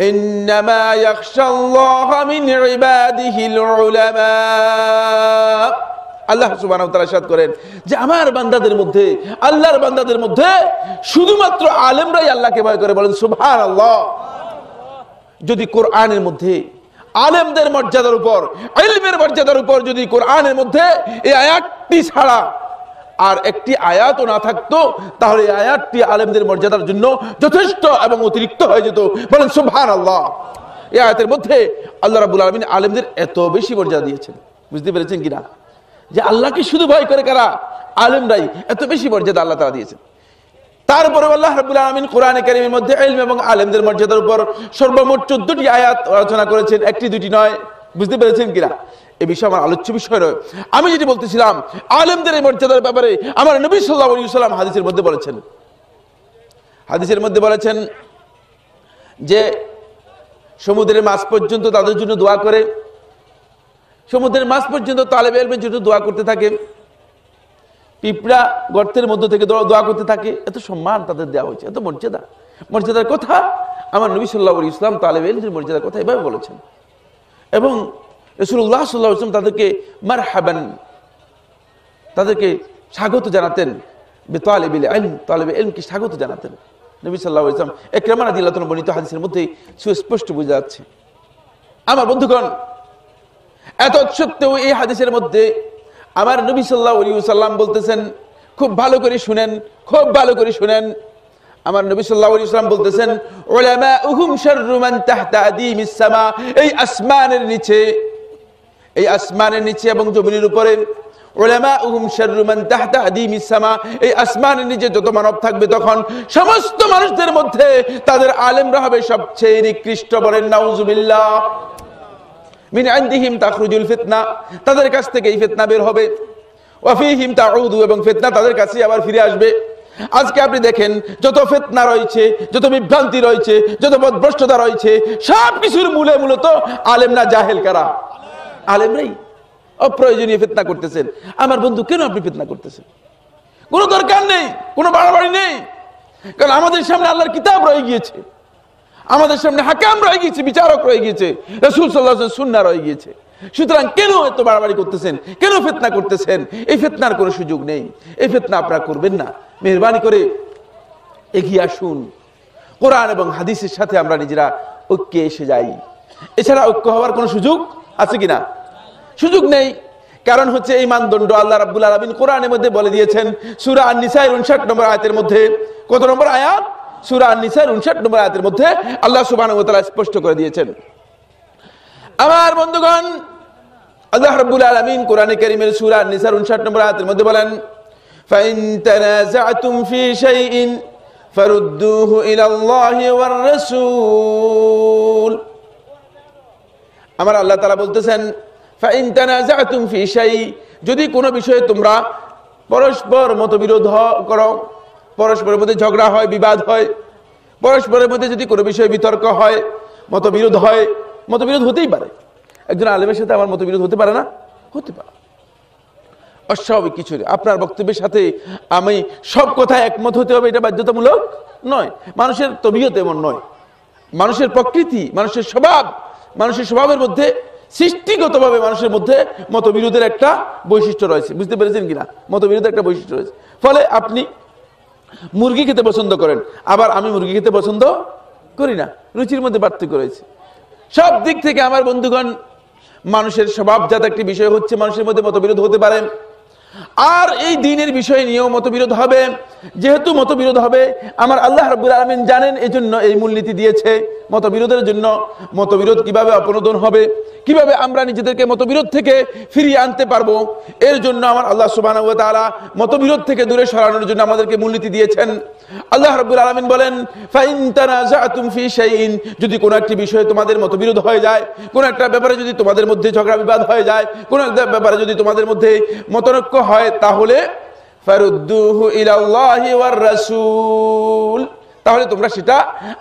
ইন্নামা ইয়াখশাল্লাহা মিন ইবাদিহিল উলামা। আল্লাহ সুবহানাহু ওয়া তাআলা ইরশাদ করেন যে আমার বান্দাদের মধ্যে, আল্লাহর বান্দাদের মধ্যে শুধুমাত্র আলেমরাই আল্লাহকে ভয় করে। বলেন সুবহানাল্লাহ। যদি কোরআনের মধ্যে আলেমদের মর্যাদার উপর, ইলমের মর্যাদার উপর যদি কোরআনের মধ্যে এই আয়াতটি ছাড়া আর একটি আয়াতও না থাকতো, তাহলে এই আয়াতটি আলেমদের মর্যাদার জন্য যথেষ্ট এবং অতিরিক্ত হয়ে যেত। বলেন সুবহানাল্লাহ। এই আয়াতের মধ্যে আল্লাহ রাব্বুল আলামিন আলেমদের এত বেশি মর্যাদা দিয়েছেন, বুঝতে পেরেছেন কিনা? যে আল্লাহকে শুধু ভয় করে কারা? আলেমরাই। এত বেশি মর্যাদা আল্লাহ তাআলা দিয়েছেন। তারপরে আল্লাহ রাব্বুল আলামিন কোরআনে কারীমের মধ্যে ইলম এবং আলেমদের মর্যাদার উপর সর্বমোট 14টি আয়াত আলোচনা করেছেন, একটি দুটি নয়, বুঝতে পেরেছেন কিনা? এই বিষয় আমার আলোচ্য বিষয় নয়। আমি যেটি বলতেছিলাম, আলেমদের এই মর্যাদার ব্যাপারে আমার নবী সাল্লাল্লাহু আলাইহি ওয়াসাল্লাম হাদিসের মধ্যে বলেছেন, হাদিসের মধ্যে বলেছেন যে সমুদ্রের মাছ পর্যন্ত তাদের জন্য দোয়া করে, সমুদ্রের মাছ পর্যন্ত তালেবে ইলমের জন্য দোয়া করতে থাকে, পিঁপড়া গর্তের মধ্য থেকে দোয়া করতে থাকে। এত সম্মান তাদের দেওয়া হয়েছে, এত মর্যাদা। মর্যাদার কথা আমার নবী সাল্লাল্লাহু আলাইহি ওয়াসাল্লাম তালেবে ইলমের মর্যাদার কথা এভাবে বলেছেন। এবং রাসূলুল্লাহ সাল্লাল্লাহু আলাইহি ওয়াসাল্লাম তাদেরকে মারহাবান, তাদেরকে স্বাগত জানাতেন। বিতালিবিল ইলম, তালেবে ইলমকে স্বাগত জানাতেন নবী সাল্লাল্লাহু আলাইহি ওয়াসাল্লাম। ইকরামা রাদিয়াল্লাহু তাআলা বর্ণিত হাদিসের মধ্যে সুস্পষ্ট বোঝা যাচ্ছে। আমার বন্ধুগণ, এত সত্ত্বেও এই হাদিসের মধ্যে আমার নবী সাল্লাল্লাহু আলাইহি ওয়াসাল্লাম বলতেছেন, খুব ভালো করে শুনেন, খুব ভালো করে শুনেন। আমার নবী সাল্লাল্লাহু আলাইহি ওয়াসাল্লাম বলতেছেন, উলামাউহুম শাররু মান তাহতা আদিমিস সামা। এই আসমানের নিচে, এই আসমানের নিচে এবং জমিনের উপরে, উলামাউহুম শাররু মান তাহতা আদিমিস সামা, এই আসমানের নিচে যত মানব থাকবে তখন সমস্ত মানুষদের মধ্যে তাদের আলেমরা হবে সবচেয়ে নিকৃষ্ট। বলেন নাউযুবিল্লাহ। মিন ইনদিহিম তাখরুজুল ফিতনা, তাদের কাছ থেকে এই ফিতনা বের হবে। ওয়া ফীহিম তাউদু, এবং ফিতনা তাদের কাছে আবার ফিরে আসবে। আজকে আপনি দেখেন যত ফিতনা রয়েছে, যত বিভ্রান্তি রয়েছে, যত পথভ্রষ্টতা রয়েছে, সব কিছুর মূলে মূলত আলেম না জাহেল কারা? আলেমরাই অপ্রয়োজনীয় ফিতনা করতেছেন। আমার বন্ধু, কেন আপনি ফিতনা করতেছেন? কোনো দরকার নেই, কোনো বাড়াবাড়ি নেই, কারণ আমাদের সামনে আল্লাহর কিতাব রয়ে গিয়েছে, আমাদের সামনে হাকাম রয়ে গিয়েছে, বিচারক রয়ে গিয়েছে, রাসূল সাল্লাল্লাহু আলাইহি ওয়াসাল্লাম সুন্নাহ রয়ে গিয়েছে। সুতরাং কেন এত বাড়াবাড়ি করতেছেন, কেন ফিতনা করতেছেন? এই ফিতনার কোনো সুযোগ নেই, এই ফিতনা আপনারা করবেন না। মেহেরবানি করে এগিয়ে আসুন, কোরআন এবং হাদিসের সাথে আমরা নিজেরা ঐক্যে এসে যাই। এছাড়া ঐক্য হওয়ার কোনো সুযোগ আছে কিনা? সুযোগ নেই। কারণ হচ্ছে এই মানদণ্ড আল্লাহ রাব্বুল আলামিন কোরআনের মধ্যে বলে দিয়েছেন। সূরা আন-নিসা 59 নম্বর আয়াতের মধ্যে, কত নম্বর আয়াত? সূরা আন-নিসা 59 নম্বর আয়াতের মধ্যে আল্লাহ সুবহানাহু ওয়া তাআলা স্পষ্ট করে দিয়েছেন। আমার বন্ধুগণ, আল্লাহ রাব্বুল আলামিন কোরআনে কারীমের সূরা আন-নিসা 59 নম্বর আয়াতের মধ্যে বলেন, ফাইন তানাযা'তুম ফি শাইইন ফারুদ্দুহু ইলাল্লাহি ওয়ার রাসূল। আমার আল্লাহ তাআলা বলতেছেন, ফাইন তানাযা'তুম ফি শাই, যদি কোনো বিষয়ে তোমরা পরস্পর মতবিরোধ করো, পরস্পরের মধ্যে ঝগড়া হয়, বিবাদ হয়, পরস্পরের মধ্যে যদি কোনো বিষয়ে বিতর্ক হয়, মতবিরোধ হয়, মতবিরোধ হতেই পারে। একজন আলেমের সাথে আমার মতবিরোধ হতে পারে না? হতে পারে। অস্বাভাবিক কিছু নেই। আপনার বক্তব্যের সাথে আমি সব কথায় একমত হতে হবে এটা বাধ্যতামূলক নয়। মানুষের তবিয়ত এমন নয়, মানুষের প্রকৃতি, মানুষের স্বভাবের মধ্যে সৃষ্টিগতভাবে মানুষের মধ্যে মতবিরোধের একটা বৈশিষ্ট্য রয়েছে। বুঝতে পেরেছেন কিনা? মতবিরোধের একটা বৈশিষ্ট্য রয়েছে। ফলে আপনি মুরগি খেতে পছন্দ করেন, আবার আমি মুরগি খেতে পছন্দ করি না, রুচির মধ্যে পার্থক্য রয়েছে। সব দিক থেকে আমার বন্ধুগণ, মানুষের স্বভাবজাত একটি বিষয় হচ্ছে মানুষের মধ্যে মতবিরোধ হতে পারে। আর এই দ্বীনের বিষয় নিয়েও মতবিরোধ হবে। যেহেতু মতবিরোধ হবে, আমার আল্লাহ রাব্বুল আলামিন জানেন, এজন্য এই মূলনীতি দিয়েছে মতবিরোধের জন্য। মতবিরোধ কিভাবে অপনোদন হবে, কিভাবে আমরা নিজেদেরকে মতবিরোধ থেকে ফিরিয়ে আনতে পারবো, এর জন্য আমার আল্লাহ সুবহানাহু ওয়া তাআলা মতবিরোধ থেকে দূরে সরানোর জন্য আমাদেরকে মূলনীতি দিয়েছেন। আল্লাহ রাব্বুল আলামিন বলেন, ফাইন তানাযাতুম ফি শাইইন, যদি কোনো একটি বিষয়ে তোমাদের মতবিরোধ হয়ে যায়, কোনো একটা ব্যাপারে যদি তোমাদের মধ্যে ঝগড়া বিবাদ হয়ে যায়, কোনো একটা ব্যাপারে যদি তোমাদের মধ্যে মতনৈক্য হয়, তাহলে ফারুদ্দুহু ইলাল্লাহি ওয়ার রাসূল, তাহলে তোমরা সেটা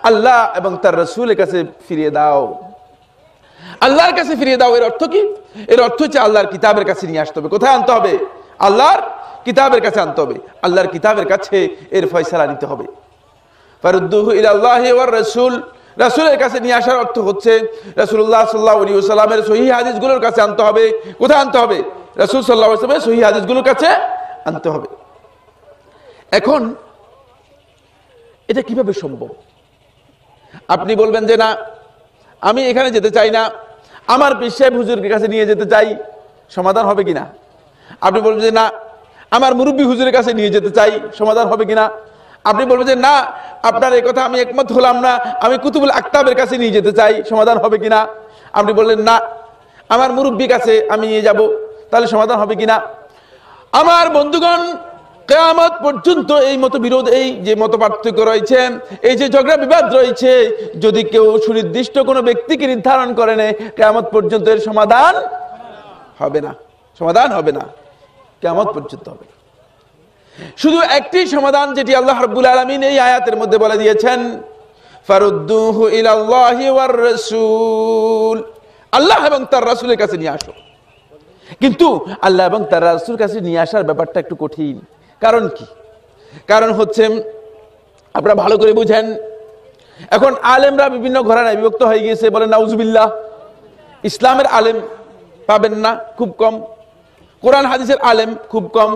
আল্লাহ এবং তার রাসূলের কাছে ফিরিয়ে দাও। আল্লাহর কাছে ফিরিয়ে দাও এর অর্থ কি? এর অর্থ হচ্ছে আল্লাহর কিতাবের কাছে নিয়ে আসতে হবে। কোথায় আনতে হবে? আল্লাহর কিতাবের কাছে আনতে হবে। আল্লাহর কিতাবের কাছে এর ফয়সালা নিতে হবে। ফারুদ্দুহু ইলাল্লাহি ওয়ার রাসূল, রাসূলের কাছে নিয়ে আসার অর্থ হচ্ছে রাসূলুল্লাহ সাল্লাল্লাহু আলাইহি ওয়াসাল্লামের সহিহ হাদিসগুলোর কাছে আনতে হবে। কোথায় আনতে হবে? রাসূল সাল্লাল্লাহু আলাইহি ওয়াসাল্লামের সহিহ হাদিসগুলোর কাছে আনতে হবে। এখন এটা কিভাবে সম্ভব? আপনি বলবেন যে না, আমি এখানে যেতে চাই না, আমার পীর সাহেব হুজুরের কাছে নিয়ে যেতে চাই। সমাধান হবে কিনা? আপনি বলবেন যে না, আমার মুরব্বী হুজুরের কাছে নিয়ে যেতে চাই। সমাধান হবে কিনা? আপনি বলবেন যে না, আপনার এই কথা আমি একমত হলাম না, আমি কুতুবুল আকতাবের কাছে নিয়ে যেতে চাই। সমাধান হবে কিনা? আপনি বললেন না, আমার মুরব্বী কাছে আমি নিয়ে যাব, তাহলে সমাধান হবে কিনা? আমার বন্ধুগণ, কিয়ামত পর্যন্ত এই মতবিরোধ, এই যে মত পার্থক্য রয়েছে, এই যে ঝগড়া বিবাদ রয়েছে, যদি কেউ সুনির্দিষ্ট কোনো ব্যক্তিকে নির্ধারণ করে নেয়, কিয়ামত পর্যন্ত এর সমাধান হবে না। সমাধান হবে না, কিয়ামত পর্যন্ত হবে না। শুধু একটি সমাধান, যেটি আল্লাহ রাব্বুল আলামিন এই আয়াতের মধ্যে বলে দিয়েছেন, ফারুদ্দুহু ইলাল্লাহি ওয়ার রাসূল, আল্লাহ এবং তার রাসূলের কাছে নিয়ে আসো। কিন্তু আল্লাহ এবং তার রাসূলের কাছে নিয়ে আসার ব্যাপারটা একটু কঠিন। কারণ কি? কারণ হচ্ছে, আপনারা ভালো করে বুঝেন, এখন আলেমরা বিভিন্ন ঘরানায় বিভক্ত হয়ে গিয়েছে। বলেন নাউজুবিল্লাহ। ইসলামের আলেম পাবেন না, খুব কম। কোরআন হাদিসের আলেম খুব কম।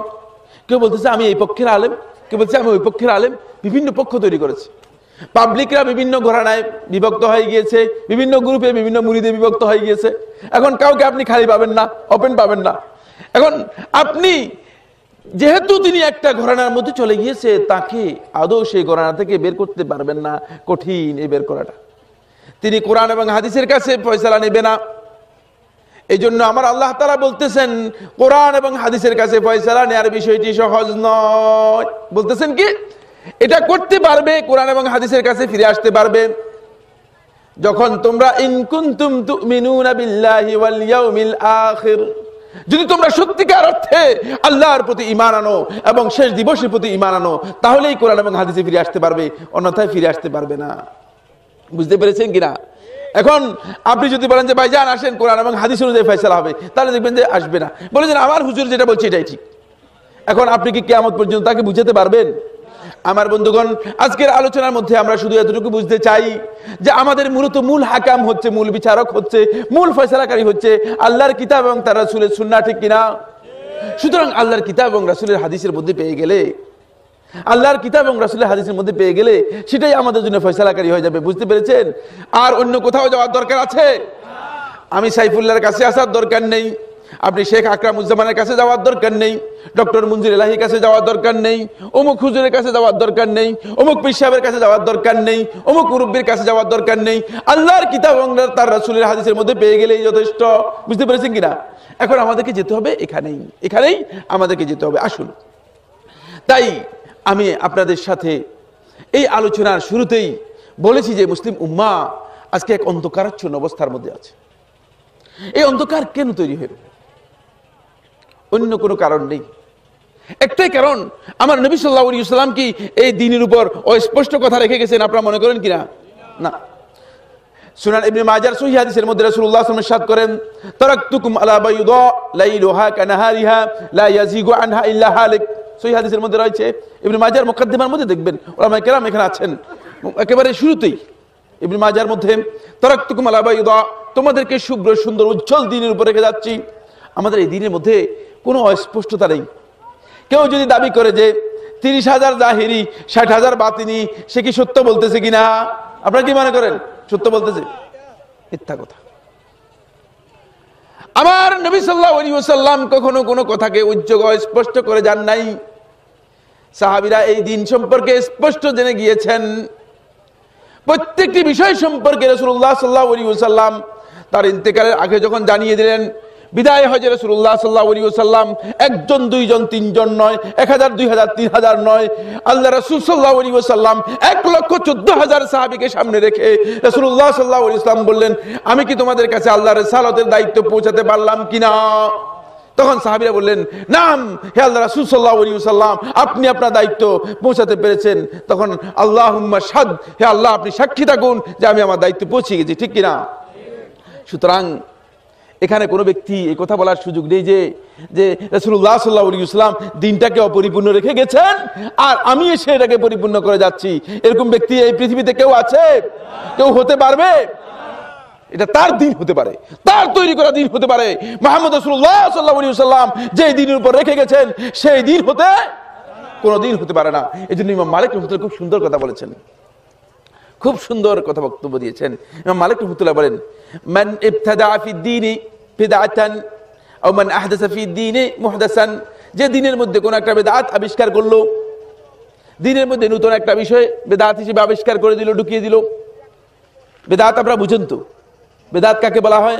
কেউ বলতেছে আমি এই পক্ষের আলেম, কেউ বলছে আমি ওই পক্ষের আলেম। বিভিন্ন পক্ষ তৈরি করেছে। পাবলিকরা বিভিন্ন ঘরানায় বিভক্ত হয়ে গিয়েছে, বিভিন্ন গ্রুপে বিভিন্ন মুরিদে বিভক্ত হয়ে গিয়েছে। এখন কাউকে আপনি খালি পাবেন না, ওপেন পাবেন না। এখন আপনি যেহেতু তিনি একটা ঘরানার মধ্যে চলে গিয়েছে, তাকে আদৌ সেই ঘরানা থেকে বের করতে পারবেন না। কঠিন এই বের করাটা। তিনি কোরআন এবং হাদিসের কাছে ফয়সালা নেবে না। এই জন্য আমার আল্লাহ তাআলা বলতেছেন, কোরআন এবং হাদিসের কাছে ফয়সালা নেওয়ার বিষয়টি সহজ নয়। বলতেছেন কি? এটা করতে পারবে, কোরআন এবং হাদিসের কাছে ফিরে আসতে পারবে যখন তোমরা ইন কুনতুম তুমিনুনা বিল্লাহি ওয়াল ইয়াউমিল আখির, যদি তোমরা সত্যিকার অর্থে আল্লাহর প্রতি ঈমান আনো এবং শেষ দিবসের প্রতি ঈমান আনো, তাহলেই কোরআন এবং হাদিসে ফিরে আসতে পারবে, অন্যথায় ফিরে আসতে পারবে না। বুঝতে পেরেছেন কিনা? এখন আপনি যদি বলেন যে ভাইজান আসেন কোরআন এবং হাদিস অনুযায়ী ফয়সালা হবে, তাহলে দেখবেন যে আসবে না। বলে যে আমার হুজুর যেটা বলছে এটাই ঠিক। এখন আপনি কি কিয়ামত পর্যন্ত তাকে বুঝাতে পারবেন? আমার বন্ধুগণ, আজকের আলোচনার মধ্যে আমরা শুধু এতটুকু বুঝতে চাই যে আমাদের মূলত মূল হাকাম হচ্ছে, মূল বিচারক হচ্ছে, মূল ফয়সালাকারী হচ্ছে আল্লাহর কিতাব এবং তার রাসূলের সুন্নাহ, ঠিক কিনা? সুতরাং আল্লাহর কিতাব এবং রাসূলের হাদিসের মধ্যে পেয়ে গেলে, আল্লাহর কিতাব এবং রাসূলের হাদিসের মধ্যে পেয়ে গেলে সেটাই আমাদের জন্য ফয়সালাকারী হয়ে যাবে। বুঝতে পেরেছেন? আর অন্য কোথাও যাওয়ার দরকার আছে? আমি সাইফুল্লাহর কাছে আসার দরকার নেই, আপনি শেখ আকরামুজ্জামানের কাছে যাওয়ার দরকার নেই, ডক্টর মঞ্জুর এলাহির কাছে যাওয়ার দরকার নেই, অমুক হুজুরের কাছে যাওয়ার দরকার নেই, অমুক পীর সাহেবের কাছে যাওয়ার দরকার নেই, অমুক মুরব্বির কাছে যাওয়ার দরকার নেই। আল্লাহর কিতাব এবং তার রাসূলের হাদিসের মধ্যে পেয়ে গেলেই যথেষ্ট। বুঝতে পেরেছেন কিনা? এখন আমাদেরকে যেতে হবে এখানেই, এখানেই আমাদেরকে যেতে হবে। আসুন, তাই আমি আপনাদের সাথে এই আলোচনার শুরুতেই বলেছি যে মুসলিম উম্মাহ আজকে এক অন্ধকারাচ্ছন্ন অবস্থার মধ্যে আছে। এই অন্ধকার কেন তৈরি হলো? অন্য কোনো কারণ নেই, একটাই কারণ, আমার নবী সাল্লাল্লাহু আলাইহি ওয়াসাল্লাম কি এই দ্বীনের উপর অস্পষ্ট কথা রেখে গেছেন? আপনারা মনে করেন কিনা? না। সুনান ইবনে মাজার সহিহ হাদিসের মধ্যে রাসূলুল্লাহ সাল্লাল্লাহু আলাইহি ওয়াসাল্লাম ইরশাদ করেন, তারাকতুকুম আলা বাইদা লাইলুহা কানাহারিহা লা ইয়াজিগু আনহা ইল্লা হালিক। সহিহ হাদিসের মধ্যে রয়েছে, ইবনে মাজার মুকাদ্দিমার মধ্যে দেখবেন উলামায়ে কেরাম এখানে আছেন, একেবারে শুরুতেই ইবনে মাজার মধ্যে, তারাকতুকুম আলা বাইদা, তোমাদেরকে শুভ্র সুন্দর উজ্জ্বল দ্বীনের উপর রেখে যাচ্ছি। আমাদের এই দ্বীনের মধ্যে কোনো অস্পষ্টতা নেই। কেউ যদি দাবি করে যে 30,000 জাহিরি 60,000 বাতিনি, সে কি সত্য বলতেছে কিনা? আপনারা কি মনে করেন সত্য বলতেছে? মিথ্যা কথা। আমার নবী সাল্লাল্লাহু আলাইহি ওয়াসাল্লাম কখনো কোনো কথাকে উজ্জ্বল স্পষ্ট করে যান নাই। সাহাবীরা এই দিন সম্পর্কে স্পষ্ট জেনে গিয়েছেন। প্রত্যেকটি বিষয় সম্পর্কে রাসূলুল্লাহ সাল্লাল্লাহু আলাইহি ওয়াসাল্লাম তার ইন্তেকালের আগে যখন জানিয়ে দিলেন, বিদায় হজে রাসূলুল্লাহ সাল্লাল্লাহু আলাইহি ওয়াসাল্লাম একজন, দুইজন, তিনজন নয়, 1000, 2000, 3000 নয়, আল্লাহ রাসূল সাল্লাল্লাহু আলাইহি ওয়াসাল্লাম 1,14,000 সাহাবীকে সামনে রেখে রাসূলুল্লাহ সাল্লাল্লাহু আলাইহি ওয়াসাল্লাম বললেন, আমি কি তোমাদের কাছে আল্লাহর রিসালাতের দায়িত্ব পৌঁছাতে পারলাম কিনা? তখন সাহাবীরা বললেন, নাম হে আল্লাহ রাসূল সাল্লাল্লাহু আলাইহি ওয়াসাল্লাম, আপনি আপনার দায়িত্ব পৌঁছাতে পেরেছেন। তখন আল্লাহুম্মা শাদ, হে আল্লাহ আপনি সাক্ষী থাকুন যে আমি আমার দায়িত্ব পৌঁছে গেছি, ঠিক কিনা? সুতরাং এখানে কোনো ব্যক্তি এই কথা বলার সুযোগ নেই যে রাসূলুল্লাহ সাল্লাল্লাহু আলাইহি ওয়াসাল্লাম দিনটাকে অপরিপূর্ণ রেখে গেছেন আর আমি এসে এটাকে পরিপূর্ণ করে যাচ্ছি। এরকম ব্যক্তি এই পৃথিবীতে কেউ আছে? কেউ হতে পারবে? এটা তার দিন হতে পারে, তার তৈরি করা দিন হতে পারে। মুহাম্মদ রাসূলুল্লাহ সাল্লাল্লাহু আলাইহি ওয়াসাল্লাম যে দিনের উপর রেখে গেছেন সেই দিন হতে কোনো দিন হতে পারে না। এজন্য ইমাম মালিক রাহমাতুল্লাহ খুব সুন্দর কথা বলেছেন, খুব সুন্দর কথা বক্তব্য দিয়েছেন। ইমাম মালিক রাহমাতুল্লাহ বলেন, মান ইবতাদা ফিদ দীনি বিদআতান আও মান আহদাসা ফিদ দীনি মুহদাসান, যে দিনের মধ্যে কোন একটা বিদআত আবিষ্কার করলো, দিনের মধ্যে নতুন একটা বিষয় বিদআত হিসেবে আবিষ্কার করে দিল, ঢুকিয়ে দিল। বিদআত আপনারা বুঝেন তো, বিদআত কাকে বলা হয়?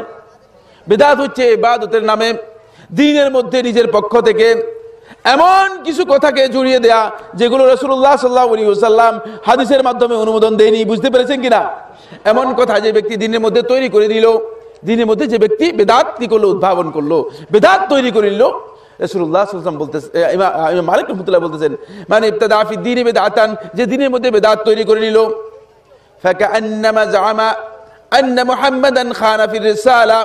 বিদআত হচ্ছে ইবাদতের নামে দ্বীনের মধ্যে নিজের পক্ষ থেকে এমন কিছু কথাকে জড়িয়ে দেয়া যেগুলো রাসূলুল্লাহ সাল্লাল্লাহু আলাইহি ওয়াসাল্লাম হাদিসের মাধ্যমে অনুমোদন দেয়নি। বুঝতে পেরেছেন কিনা? এমন কথা যে ব্যক্তি দ্বীনের মধ্যে তৈরি করে দিল, দ্বীনের মধ্যে যে ব্যক্তি বিদআত কি করলো, উদ্ভাবন করলো, বিদআত তৈরি করে নিল। রাসূলুল্লাহ সাল্লাল্লাহু আলাইহি ওয়াসাল্লাম বলতেছেন, ইমাম মালিক রাহমাতুল্লাহ বলতেছেন, মানে ইবতাদা ফি দ্বীনি বিদআতান, যে দ্বীনের মধ্যে বিদআত তৈরি করে নিল, ফাকান্নামা জাআমা আন্না মুহাম্মাদান খানা ফির রিসালা,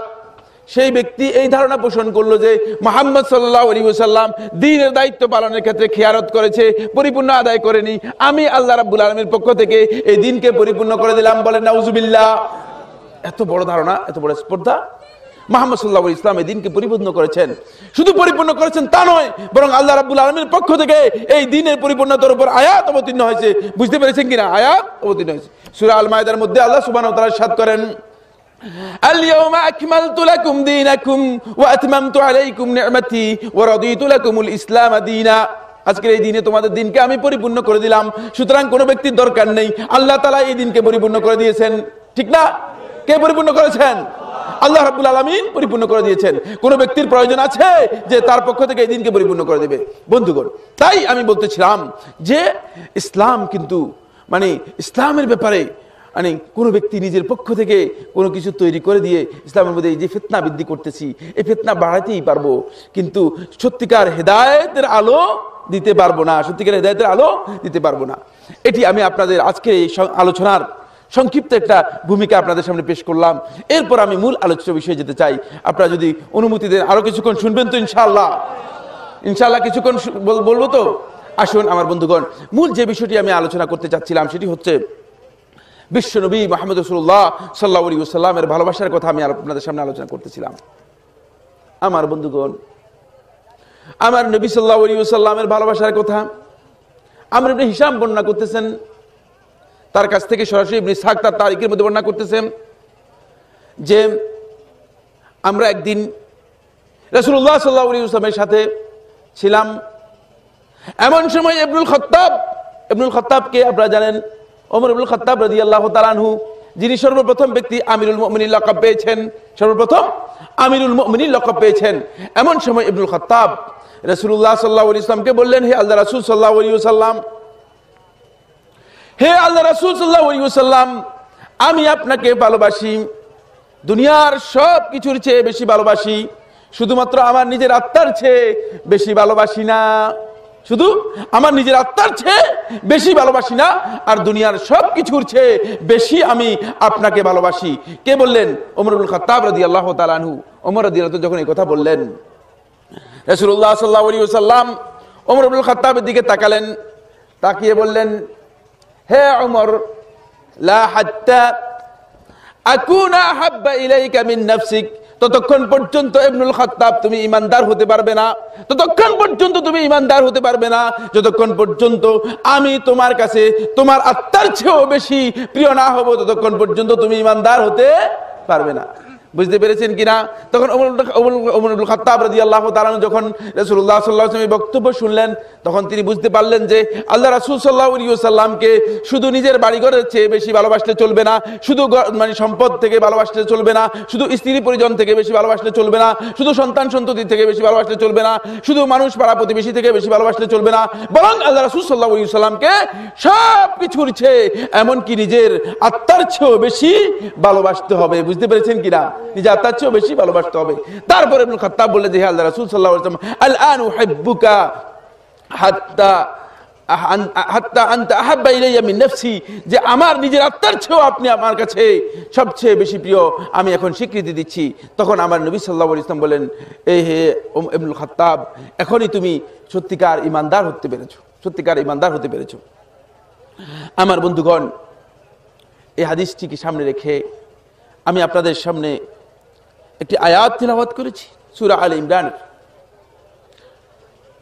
সেই ব্যক্তি এই ধারণা পোষণ করলো যে মুহাম্মদ সাল্লাল্লাহু আলাইহি ওয়াসাল্লাম দ্বীনের দায়িত্ব পালনের ক্ষেত্রে খেয়ানত করেছে, পরিপূর্ণ আদায় করেনি। আমি আল্লাহ রাব্বুল আলামিনের পক্ষ থেকে এই দ্বীনকে পরিপূর্ণ করে দিলাম। বলেন নাউজুবিল্লাহ। এত বড় ধারণা, এত বড় স্পর্ধা। মুহাম্মদ সাল্লাল্লাহু আলাইহি ওয়াসাল্লাম এই দ্বীনকে পরিপূর্ণ করেছেন। শুধু পরিপূর্ণ করেছেন তা নয়, বরং আল্লাহ রাব্বুল আলামিনের পক্ষ থেকে এই দ্বীনের পরিপূর্ণতার উপর আয়াত অবতীর্ণ হয়েছে। বুঝতে পেরেছেন কিনা? আয়াত অবতীর্ণ হয়েছে। সূরা আল মায়েদার মধ্যে আল্লাহ সুবহানাহু ওয়া তাআলা ইরশাদ করেন, আল-ইয়াওমা আকমালতু লাকুম দীনাকুম ওয়া আতমামতু আলাইকুম নি'মাতি ওয়া রাদিতু লাকুমুল ইসলাম দীনা, আজকের এই দিনে তোমাদের দিনকে আমি পরিপূর্ণ করে দিলাম। সুতরাং কোনো ব্যক্তির দরকার নেই, আল্লাহ তাআলা এই দিনকে পরিপূর্ণ করে দিয়েছেন, ঠিক না? কে পরিপূর্ণ করেছেন? আল্লাহ রাব্বুল আলামিন পরিপূর্ণ করে দিয়েছেন। কোনো ব্যক্তির প্রয়োজন আছে যে তার পক্ষ থেকে এই দিনকে পরিপূর্ণ করে দেবে? বন্ধুগণ, তাই আমি বলতেছিলাম যে ইসলাম কিন্তু মানে ইসলামের ব্যাপারে মানে কোনো ব্যক্তি নিজের পক্ষ থেকে কোনো কিছু তৈরি করে দিয়ে ইসলামের মধ্যে এই যে ফিতনা বৃদ্ধি করতেছি, এই ফিতনা বাড়াতেই পারবো, কিন্তু সত্যিকার হেদায়েতের আলো দিতে পারবো না, সত্যিকার হেদায়েতের আলো দিতে পারবো না। এটি আমি আপনাদের আজকে এই আলোচনার সংক্ষিপ্ত একটা ভূমিকা আপনাদের সামনে পেশ করলাম। এরপর আমি মূল আলোচ্য বিষয়ে যেতে চাই। আপনারা যদি অনুমতি দেন আরো কিছুক্ষণ শুনবেন তো ইনশাআল্লাহ? ইনশাআল্লাহ কিছুক্ষণ বলবো তো? আসুন আমার বন্ধুগণ, মূল যে বিষয়টি আমি আলোচনা করতে চাচ্ছিলাম সেটি হচ্ছে বিশ্বনবী মুহাম্মদ রাসূলুল্লাহ সাল্লাল্লাহু আলাইহি ওয়াসাল্লামের ভালোবাসার কথা আমি আপনাদের সামনে আলোচনা করতেছিলাম। আমার বন্ধুগণ, আমার নবী সাল্লাল্লাহু আলাইহি ওয়াসাল্লামের ভালোবাসার কথা আমর ইবনে হিশাম বর্ণনা করতেছেন, তার কাছ থেকে সরাসরি ইবনে ইসহাক তার তারিখের মধ্যে বর্ণনা করতেছেন যে আমরা একদিন রাসূলুল্লাহ সাল্লাল্লাহু আলাইহি ওয়াসাল্লামের সাথে ছিলাম। এমন সময় ইবনুল খাত্তাবকে আপনারা জানেন, ওমর ইবনুল খাত্তাব রাদিয়াল্লাহু তাআলা আনহু, যিনি সর্বপ্রথম ব্যক্তি আমিরুল মুমিনিন লকব পেয়েছেন, সর্বপ্রথম আমিরুল মুমিনিন লকব পেয়েছেন। এমন সময় ইবনুল খাত্তাব রাসূলুল্লাহ সাল্লাল্লাহু আলাইহি ওয়াসাল্লামকে বললেন, হে আল্লাহ রাসূল সাল্লাল্লাহু আলাইহি ওয়াসাল্লাম, হে আল্লাহ রাসূল সাল্লাল্লাহু আলাইহি ওয়াসাল্লাম, আমি আপনাকে ভালোবাসি, দুনিয়ার সব কিছুর চেয়ে বেশি ভালোবাসি, শুধুমাত্র আমার নিজের আত্মার চেয়ে বেশি ভালোবাসি না। শুধু আমার নিজের আত্মার চেয়ে বেশি ভালোবাসি না, আর দুনিয়ার সব কিছুর চেয়ে বেশি আমি আপনাকে ভালোবাসি। কে বললেন? ওমর ইবনুল খাত্তাব রাদিয়াল্লাহু তাআলা আনহু। ওমর রাদিয়াল্লাহু যখন এই কথা বললেন, রাসূলুল্লাহ সাল্লাল্লাহু আলাইহি ওয়াসাল্লাম ওমর ইবনুল খাত্তাবের দিকে তাকালেন, তাকিয়ে বললেন, হে ওমর, লা হাত্তা আকুনা হাব্বা ইলাইকা মিন নাফসিক, ততক্ষণ পর্যন্ত ইবনুল খাত্তাব তুমি ঈমানদার হতে পারবে না, ততক্ষণ পর্যন্ত তুমি ঈমানদার হতে পারবে না যতক্ষণ পর্যন্ত আমি তোমার কাছে তোমার আত্মার চেয়েও বেশি প্রিয় না হব, ততক্ষণ পর্যন্ত তুমি ঈমানদার হতে পারবে না। বুঝতে পেরেছেন কিনা? তখন ওমর ইবনুল খাত্তাব রাদিয়াল্লাহু তাআলা যখন রাসূলুল্লাহ সাল্লাল্লাহু আলাইহি ওয়াসাল্লামের বক্তব্য শুনলেন, তখন তিনি বুঝতে পারলেন যে আল্লাহ রাসূল সাল্লাল্লাহু আলাইহি ওয়াসাল্লামকে শুধু নিজের বাড়িঘরের চেয়ে বেশি ভালোবাসলে চলবে না, শুধু মানে সম্পদ থেকে ভালোবাসলে চলবে না, শুধু স্ত্রী পরিজন থেকে বেশি ভালোবাসলে চলবে না, শুধু সন্তান সন্ততি থেকে বেশি ভালোবাসলে চলবে না, শুধু মানুষ পাড়া প্রতিবেশী থেকে বেশি ভালোবাসলে চলবে না, বরং আল্লাহ রাসূল সাল্লাল্লাহু আলাইহি ওয়াসাল্লামকে সব কিছুর চেয়ে, এমনকি নিজের আত্মার চেয়েও বেশি ভালোবাসতে হবে। বুঝতে পেরেছেন কিনা? নিজের আত্মার চেয়েও বেশি ভালোবাসতে হবে। তারপরে ইবনুল খাত্তাব বললেন যে হে আল্লাহ রাসূল সাল্লাল্লাহু আলাইহি ওয়াসাল্লাম, আল আন উহিব্বুকা হাত্তা আনতা আহাব্বা ইলাইয়া মিন নাফসি, যে আমার নিজের আত্মার চেয়েও আপনি আমার কাছে সবচেয়ে বেশি প্রিয়, আমি এখন স্বীকৃতি দিচ্ছি। তখন আমার নবী সাল্লাল্লাহু আলাইহি ওয়াসাল্লাম বলেন, এই হে ইবনুল খাত্তাব, এখনই তুমি সত্যিকার ঈমানদার হতে পেরেছো, সত্যিকার ঈমানদার হতে পেরেছো। আমার বন্ধুগণ, এই হাদিসটিকে সামনে রেখে আমি আপনাদের সামনে একটি আয়াত তিলাওয়াত করেছি সূরা আলে ইমরান।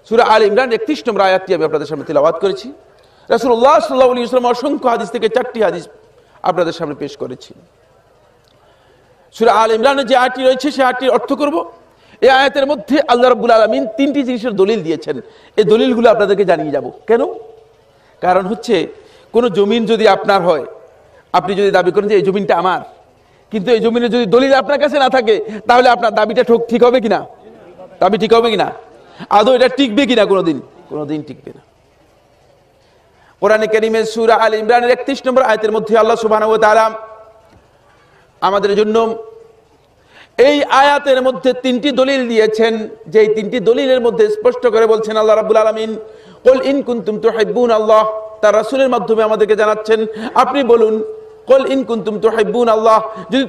সূরা আলে ইমরান 31 নম্বর আয়াতটি আমি আপনাদের সামনে তিলাওয়াত করেছি। রাসূলুল্লাহ সাল্লাল্লাহু আলাইহি ওয়াসাল্লাম অসংখ্য হাদিস থেকে 4টি হাদিস আপনাদের সামনে পেশ করেছি। সূরা আলে ইমরানে যে আয়াতটি রয়েছে সেই আয়াতটির অর্থ করব। এই আয়াতের মধ্যে আল্লাহ রাব্বুল আলামিন 3টি জিনিসের দলিল দিয়েছেন। এই দলিলগুলো আপনাদেরকে জানিয়ে যাব। কেন? কারণ হচ্ছে কোন জমিন যদি আপনার হয়, আপনি যদি দাবি করেন যে এই জমিনটা আমার, কিন্তু এই জমিনের যদি দলিল আপনার কাছে না থাকে, তাহলে আপনার দাবিটা ঠিক হবে কিনা? দাবি ঠিক হবে কিনা? আদৌ এটা টিকবে কিনা? কোনোদিন টিকবে না। কোরআনে কারীমের সূরা আলে ইমরানের 31 নম্বর আয়াতের মধ্যে আল্লাহ সুবহানাহু ওয়া তাআলা আমাদের জন্য এই আয়াতের মধ্যে 3টি দলিল দিয়েছেন, যে এই 3টি দলিলের মধ্যে স্পষ্ট করে বলছেন আল্লাহ রাব্বুল আলামিন, কুল ইন কুনতুম তুহিব্বুনাল্লাহ, তার রাসূলের মাধ্যমে আমাদেরকে জানাচ্ছেন, আপনি বলুন, কুল ইন কুনতুম তুহিব্বুনাল্লাহ, যদি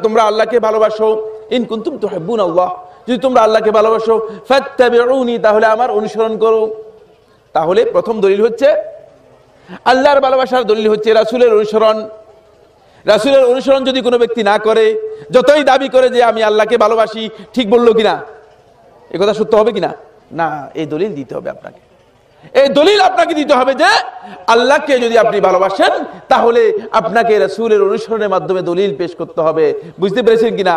তোমরা আল্লাহকে ভালোবাসো, ইন কুনতুম তুহিব্বুনাল্লাহ, যদি তোমরা আল্লাহকে ভালোবাসো, ফাত্তাবিউনি, তাহলে আমার অনুসরণ করো। তাহলে প্রথম দলিল হচ্ছে আল্লাহর ভালোবাসার দলিল হচ্ছে রাসূলের অনুসরণ। রাসূলের অনুসরণ যদি কোনো ব্যক্তি না করে, যতই দাবি করে যে আমি আল্লাহকে ভালোবাসি, ঠিক বললো কিনা? এ কথা সত্য হবে কিনা? না, এই দলিল দিতে হবে আপনাকে। এই দলিল আপনাকে দিতে হবে যে আল্লাহকে যদি আপনি ভালোবাসেন, তাহলে আপনাকে রাসূলের অনুসরণের মাধ্যমে দলিল পেশ করতে হবে। বুঝতে পেরেছেন কিনা?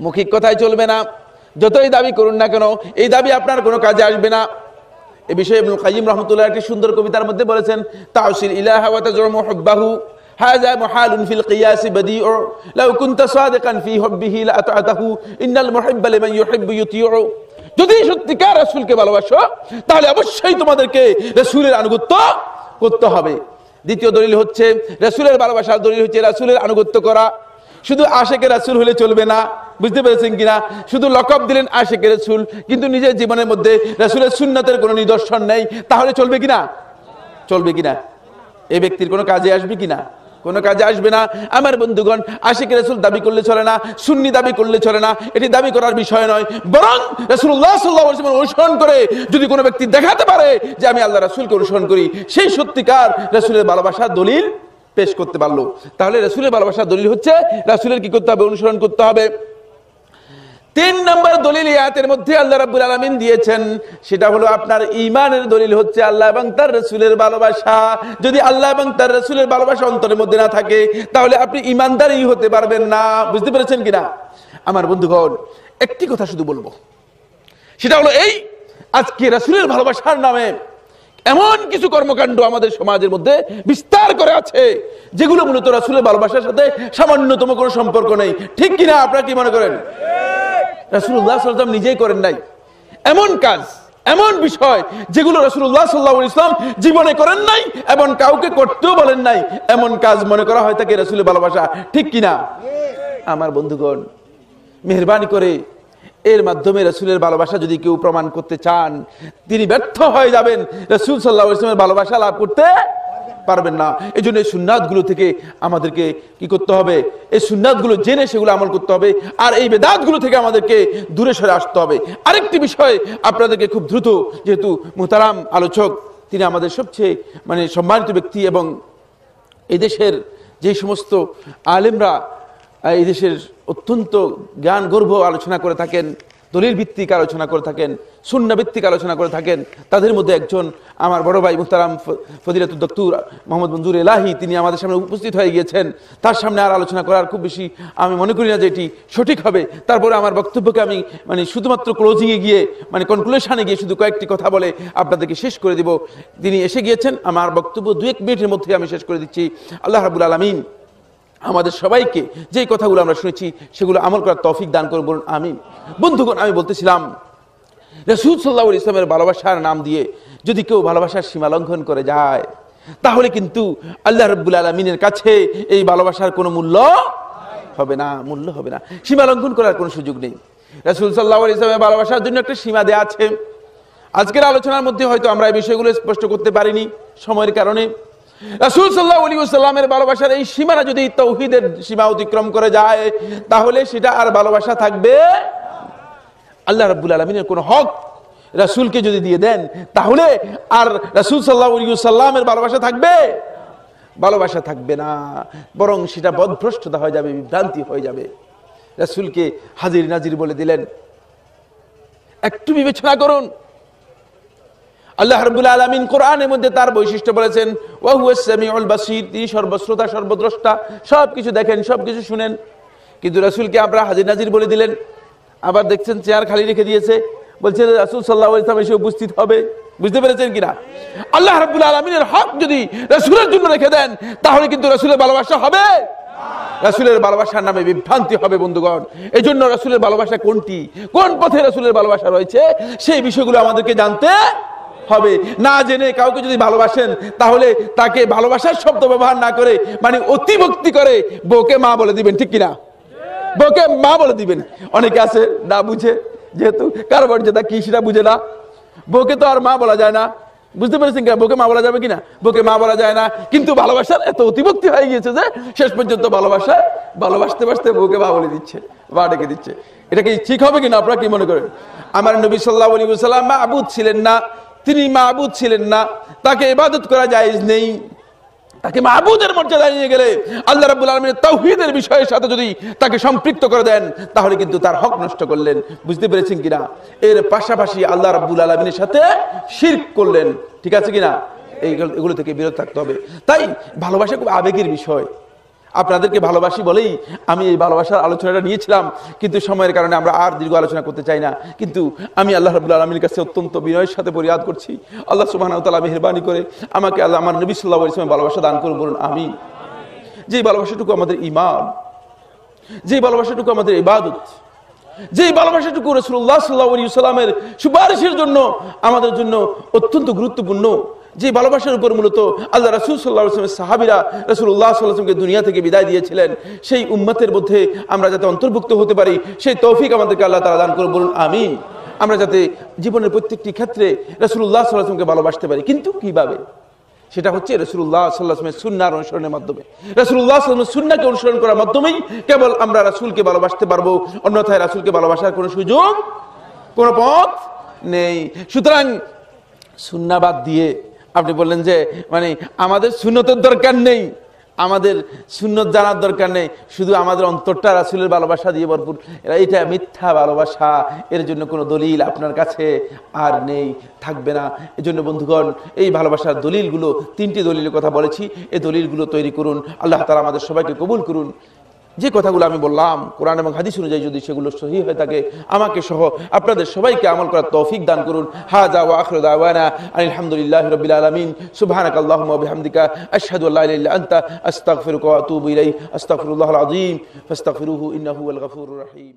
মৌখিক কথায় চলবে না। যতই দাবি করুন না কেন, এই দাবি আপনার কোনো কাজে আসবে না। এই বিষয়ে ইবনুল কাইয়িম রাহমাতুল্লাহ একটি সুন্দর কবিতার মধ্যে বলেছেন, তাউসিল ইলাহা ওয়া তাজরুমু হুব্বাহু হাযা মুহালুন ফিল কিয়াস বাদিউ লাউ কুনতা সাদিকান ফি হুব্বিহি লা আতাতাহু ইন্নাল মুহিব্বা লিমান ইউহিব্বু ইউতিউ। যদি সত্যিকার রাসূলকে ভালোবাসো, তাহলে অবশ্যই তোমাদেরকে রাসূলের আনুগত্য করতে হবে। দ্বিতীয় দলিল হচ্ছে রাসূলের ভালোবাসার দলিল হচ্ছে রাসূলের আনুগত্য করা। শুধু আশিকে রাসূল হলে চলবে না। বুঝতে পেরেছেন কিনা? শুধু লকব দিলেন আশিকে রাসূল, কিন্তু নিজের জীবনের মধ্যে রাসূলের সুন্নাতের কোনো নিদর্শন নেই, তাহলে চলবে কিনা? চলবে কিনা? এই ব্যক্তির কোনো কাজে আসবে কিনা? কোনো কাজে আসবে না। আমার বন্ধুগণ, আশিকে রাসূল দাবি করলে চলে না, সুন্নি দাবি করলে চলে না, এটি দাবি করার বিষয় নয়। বরং রাসূলুল্লাহ সাল্লাল্লাহু আলাইহি ওয়াসাল্লাম অনুসরণ করে যদি কোনো ব্যক্তি দেখাতে পারে যে আমি আল্লাহ রাসূলকে অনুসরণ করি, সেই সত্যিকার রাসূলের ভালোবাসার দলিল পেশ করতে পারলো। তাহলে রাসূলের ভালোবাসার দলিল হচ্ছে রাসূলের কি করতে হবে? অনুসরণ করতে হবে। 3 নম্বর দলিল আয়াতের মধ্যে আল্লাহ রাব্বুল আলামিন দিয়েছেন, সেটা হলো আপনার ঈমানের দলিল হচ্ছে আল্লাহ এবং তার রাসূলের ভালোবাসা। যদি আল্লাহ এবং তার রাসূলের ভালোবাসা অন্তরের মধ্যে না থাকে, তাহলে আপনি ঈমানদারই হতে পারবেন না। বুঝতে পেরেছেন কিনা? আমার বন্ধুগণ, একটি কথা শুধু বলবো, সেটা হলো এই, আজকে রাসূলের ভালোবাসার নামে এমন কিছু কর্মকাণ্ড আমাদের সমাজের মধ্যে বিস্তার করে আছে, যেগুলো মূলত রাসূলের ভালোবাসার সাথে সামান্যতম কোনো সম্পর্ক নেই। ঠিক কিনা? আপনারা কি মনে করেন? রাসূলুল্লাহ সাল্লাল্লাহু আলাইহি ওয়াসাল্লাম নিজেই করেন নাই এমন কাজ, এমন বিষয় যেগুলো রাসূলুল্লাহ সাল্লাল্লাহু আলাইহি ওয়াসাল্লাম জীবনে করেন নাই এবং কাউকে করতেও বলেন নাই, এমন কাজ মনে করা হয় তাকে রাসূলের ভালোবাসা। ঠিক কিনা? আমার বন্ধুগণ, মেহেরবানি করে এর মাধ্যমে রাসূলের ভালোবাসা যদি কেউ প্রমাণ করতে চান, তিনি ব্যর্থ হয়ে যাবেন, রাসূল সাল্লাল্লাহু আলাইহি ওয়াসাল্লামের ভালোবাসা লাভ করতে পারবেন না। এই জন্য এই সুন্নাতগুলো থেকে আমাদেরকে কি করতে হবে? এই সুন্নাতগুলো জেনে সেগুলো আমল করতে হবে, আর এই বেদাতগুলো থেকে আমাদেরকে দূরে সরে আসতে হবে। আরেকটি বিষয় আপনাদেরকে খুব দ্রুত, যেহেতু মুহতারাম আলোচক তিনি আমাদের সবচেয়ে সম্মানিত ব্যক্তি, এবং এই দেশের যে সমস্ত আলেমরা এই দেশের অত্যন্ত জ্ঞান গর্ভ আলোচনা করে থাকেন, দলিল ভিত্তিক আলোচনা করে থাকেন, সুন্নাহ ভিত্তিক আলোচনা করে থাকেন, তাদের মধ্যে একজন আমার বড় ভাই মুহতারাম ফজিলাতুল দক্তর মোহাম্মদ মঞ্জুর এলাহি, তিনি আমাদের সামনে উপস্থিত হয়ে গিয়েছেন। তার সামনে আর আলোচনা করার খুব বেশি আমি মনে করি না যে এটি সঠিক হবে। তারপরে আমার বক্তব্যকে আমি শুধুমাত্র ক্লোজিংয়ে গিয়ে কনক্লুশনে গিয়ে শুধু কয়েকটি কথা বলে আপনাদেরকে শেষ করে দিব। তিনি এসে গিয়েছেন, আমার বক্তব্য 2-1 মিনিটের মধ্যে আমি শেষ করে দিচ্ছি। আল্লাহ রাব্বুল আলামিন আমাদের সবাইকে যে কথাগুলো আমরা শুনেছি সেগুলো আমল করার তৌফিক দান করুন, বলুন আমিন। বন্ধুগণ, আমি বলতেছিলাম রাসূল সাল্লাল্লাহু আলাইহি ওয়াসাল্লামের ভালোবাসার নাম দিয়ে যদি কেউ ভালোবাসার সীমা লঙ্ঘন করে যায়, তাহলে কিন্তু আল্লাহ রাব্বুল আলামিনের কাছে এই ভালোবাসার কোনো মূল্য হবে না, মূল্য হবে না। সীমা লঙ্ঘন করার কোনো সুযোগ নেই। রাসূল সাল্লাল্লাহু আলাইহি ওয়াসাল্লামের ভালোবাসার জন্য একটা সীমা দেয়া আছে। আজকের আলোচনার মধ্যে হয়তো আমরা এই বিষয়গুলো স্পষ্ট করতে পারিনি সময়ের কারণে। রাসূল সাল্লাল্লাহু আলাইহি ওয়াসাল্লামের ভালোবাসার এই সীমানা যদি তাওহীদের সীমা অতিক্রম করে যায়, তাহলে সেটা আর ভালোবাসা থাকবে। আল্লাহ রাব্বুল আলামিনের কোন হক রাসূলকে যদি দিয়ে দেন, তাহলে আর রাসূল সাল্লাল্লাহু আলাইহি ওয়াসাল্লামের ভালোবাসা থাকবে? ভালোবাসা থাকবে না, বরং সেটা পথভ্রষ্টতা হয়ে যাবে, বিভ্রান্তি হয়ে যাবে। রাসূলকে হাজির নাজির বলে দিলেন। একটু বিবেচনা করুন, আল্লাহ রাব্বুল আলামিন কোরআনের মধ্যে তার বৈশিষ্ট্য বলেছেন, ওয়া হুয়াস সামিউল বাসীর, তিনি সর্বশ্রোতা সর্বদ্রষ্টা, সবকিছু দেখেন, সবকিছু শুনেন। কিন্তু রাসূলকে আমরা হাজির নাজির বলে দিলেন। আবার দেখছেন চেয়ার খালি রেখে দিয়েছে, বলছেন রাসূল সাল্লাল্লাহু আলাইহি ওয়াসাল্লাম এসে উপস্থিত হবে। বুঝতে পেরেছেন কিনা? আল্লাহ রাব্বুল আলামিনের হক যদি রাসূলের জন্য রেখে দেন, তাহলে কিন্তু রাসূলের ভালোবাসা হবে না, রাসূলের ভালোবাসার নামে বিভ্রান্তি হবে। বন্ধুগণ, এই জন্য রাসূলের ভালোবাসা কোনটি, কোন পথে রাসূলের ভালোবাসা রয়েছে, সেই বিষয়গুলো আমাদেরকে জানতে হবে। না জেনে কাউকে যদি ভালোবাসেন, তাহলে তাকে ভালোবাসার শব্দ ব্যবহার না করে অতিভক্তি করে বউকে মা বলে দিবেন, ঠিক কিনা? বউকে মা বলে দিবেন। অনেকে আছে না বুঝে, যেহেতু কারো মর্যাদা কি সেটা বুঝে না, বউকে তো আর মা বলা যায় না। বুঝতে পেরেছেন কিনা? বউকে মা বলা যাবে কিনা? বউকে মা বলা যায় না, কিন্তু ভালোবাসার এত অতিভক্তি হয়ে গিয়েছে যে শেষ পর্যন্ত ভালোবাসতে বাসতে বউকে মা বলে দিচ্ছে, মা ডেকে দিচ্ছে। এটা কি ঠিক হবে কিনা? আপনারা কি মনে করেন? আমার নবী সাল্লাল্লাহু আলাইহি ওয়াসাল্লাম মাবুদ ছিলেন না, তিনি মাবুদ ছিলেন না, তাকে ইবাদত করা জায়েজ নেই। তাকে মাবুদের মর্যাদা নিয়ে গেলে আল্লাহ রাব্বুল আলামিনের তাওহীদের বিষয়ের সাথে যদি তাকে সম্পৃক্ত করে দেন, তাহলে কিন্তু তার হক নষ্ট করলেন। বুঝতে পেরেছেন কিনা? এর পাশাপাশি আল্লাহ রাব্বুল আলামিনের সাথে শিরক করলেন। ঠিক আছে কিনা? এগুলো থেকে বিরত থাকতে হবে। তাই ভালোবাসা খুব আবেগের বিষয়। আপনাদেরকে ভালোবাসি বলেই আমি এই ভালোবাসার আলোচনাটা নিয়েছিলাম, কিন্তু সময়ের কারণে আমরা আর দীর্ঘ আলোচনা করতে চাই না। কিন্তু আমি আল্লাহ রাব্বুল আলামিনের কাছে অত্যন্ত বিনয়ের সাথে ফরিয়াদ করছি, আল্লাহ সুবহানাহু ওয়া তাআলা মেহেরবানি করে আমাকে আল্লাহ আমার নবী সাল্লাল্লাহু আলাইহি ওয়াসাল্লামের ভালোবাসা দান করুন, বলুন আমিন। যে ভালোবাসাটুকু আমাদের ঈমান, যে ভালোবাসাটুকু আমাদের ইবাদত, যে ভালোবাসাটুকু রাসূলুল্লাহ সাল্লাল্লাহু আলাইহি ওয়াসাল্লামের সুপারিশের জন্য আমাদের জন্য অত্যন্ত গুরুত্বপূর্ণ, যে ভালোবাসার উপর মূলত আল্লাহ রাসূল সাল্লাল্লাহু আলাইহি ওয়াসাল্লামের সাহাবীরা রাসূলুল্লাহ সাল্লাল্লাহু আলাইহি ওয়াসাল্লামকে দুনিয়া থেকে বিদায় দিয়েছিলেন, সেই উম্মতের মধ্যে আমরা যাতে অন্তর্ভুক্ত হতে পারি, সেই তৌফিক আমাদেরকে আল্লাহ তাআলা দান করুন, বলুন আমিন। আমরা যাতে জীবনের প্রত্যেকটি ক্ষেত্রে রাসূলুল্লাহ সাল্লাল্লাহু আলাইহি ওয়াসাল্লামকে ভালোবাসতে পারি। কিন্তু কিভাবে? সেটা হচ্ছে রাসূলুল্লাহ সাল্লাল্লাহু আলাইহি ওয়াসাল্লামের সুন্নাহর অনুসরণের মাধ্যমে। রাসূলুল্লাহ সাল্লাল্লাহু আলাইহি ওয়াসাল্লামের সুন্নাহকে অনুসরণ করার মাধ্যমেই কেবল আমরা রাসূলকে ভালোবাসতে পারবো, অন্যথায় রাসূলকে ভালোবাসার কোনো সুযোগ, কোনো পথ নেই। সুতরাং সুন্নাহ বাদ দিয়ে আপনি বললেন যে আমাদের সুন্নতের দরকার নেই, আমাদের সুন্নত জানার দরকার নেই, শুধু আমাদের অন্তরটা রাসূলের ভালোবাসা দিয়ে ভরপুর, এটা মিথ্যা ভালোবাসা। এর জন্য কোনো দলিল আপনার কাছে আর নেই, থাকবে না। এজন্য বন্ধুগণ, এই ভালোবাসার দলিলগুলো, 3টি দলিলের কথা বলেছি, এই দলিলগুলো তৈরি করুন। আল্লাহ তাআলা আমাদের সবাইকে কবুল করুন। যে কথাগুলো আমি বললাম কোরআন এবং হাদিস অনুযায়ী যদি সেগুলো সহিহ হয়ে থাকে, আমাকে সহ আপনাদের সবাইকে আমল করার তৌফিক দান করুন। হাযা ওয়া আখিরু দাওয়ানা আলহামদুলিল্লাহি রাব্বিল আলামিন। সুবহানাকাল্লাহুম্মা ওয়া বিহামদিকা আশহাদু আল্লা ইলাহা ইল্লা আনতা আস্তাগফিরুকা ওয়া আতুবু ইলাইক। আস্তাগফিরুল্লাহাল আযীম ফাস্তাগফিরুহু ইন্নাহু হুয়াল গফুরুর রহিম।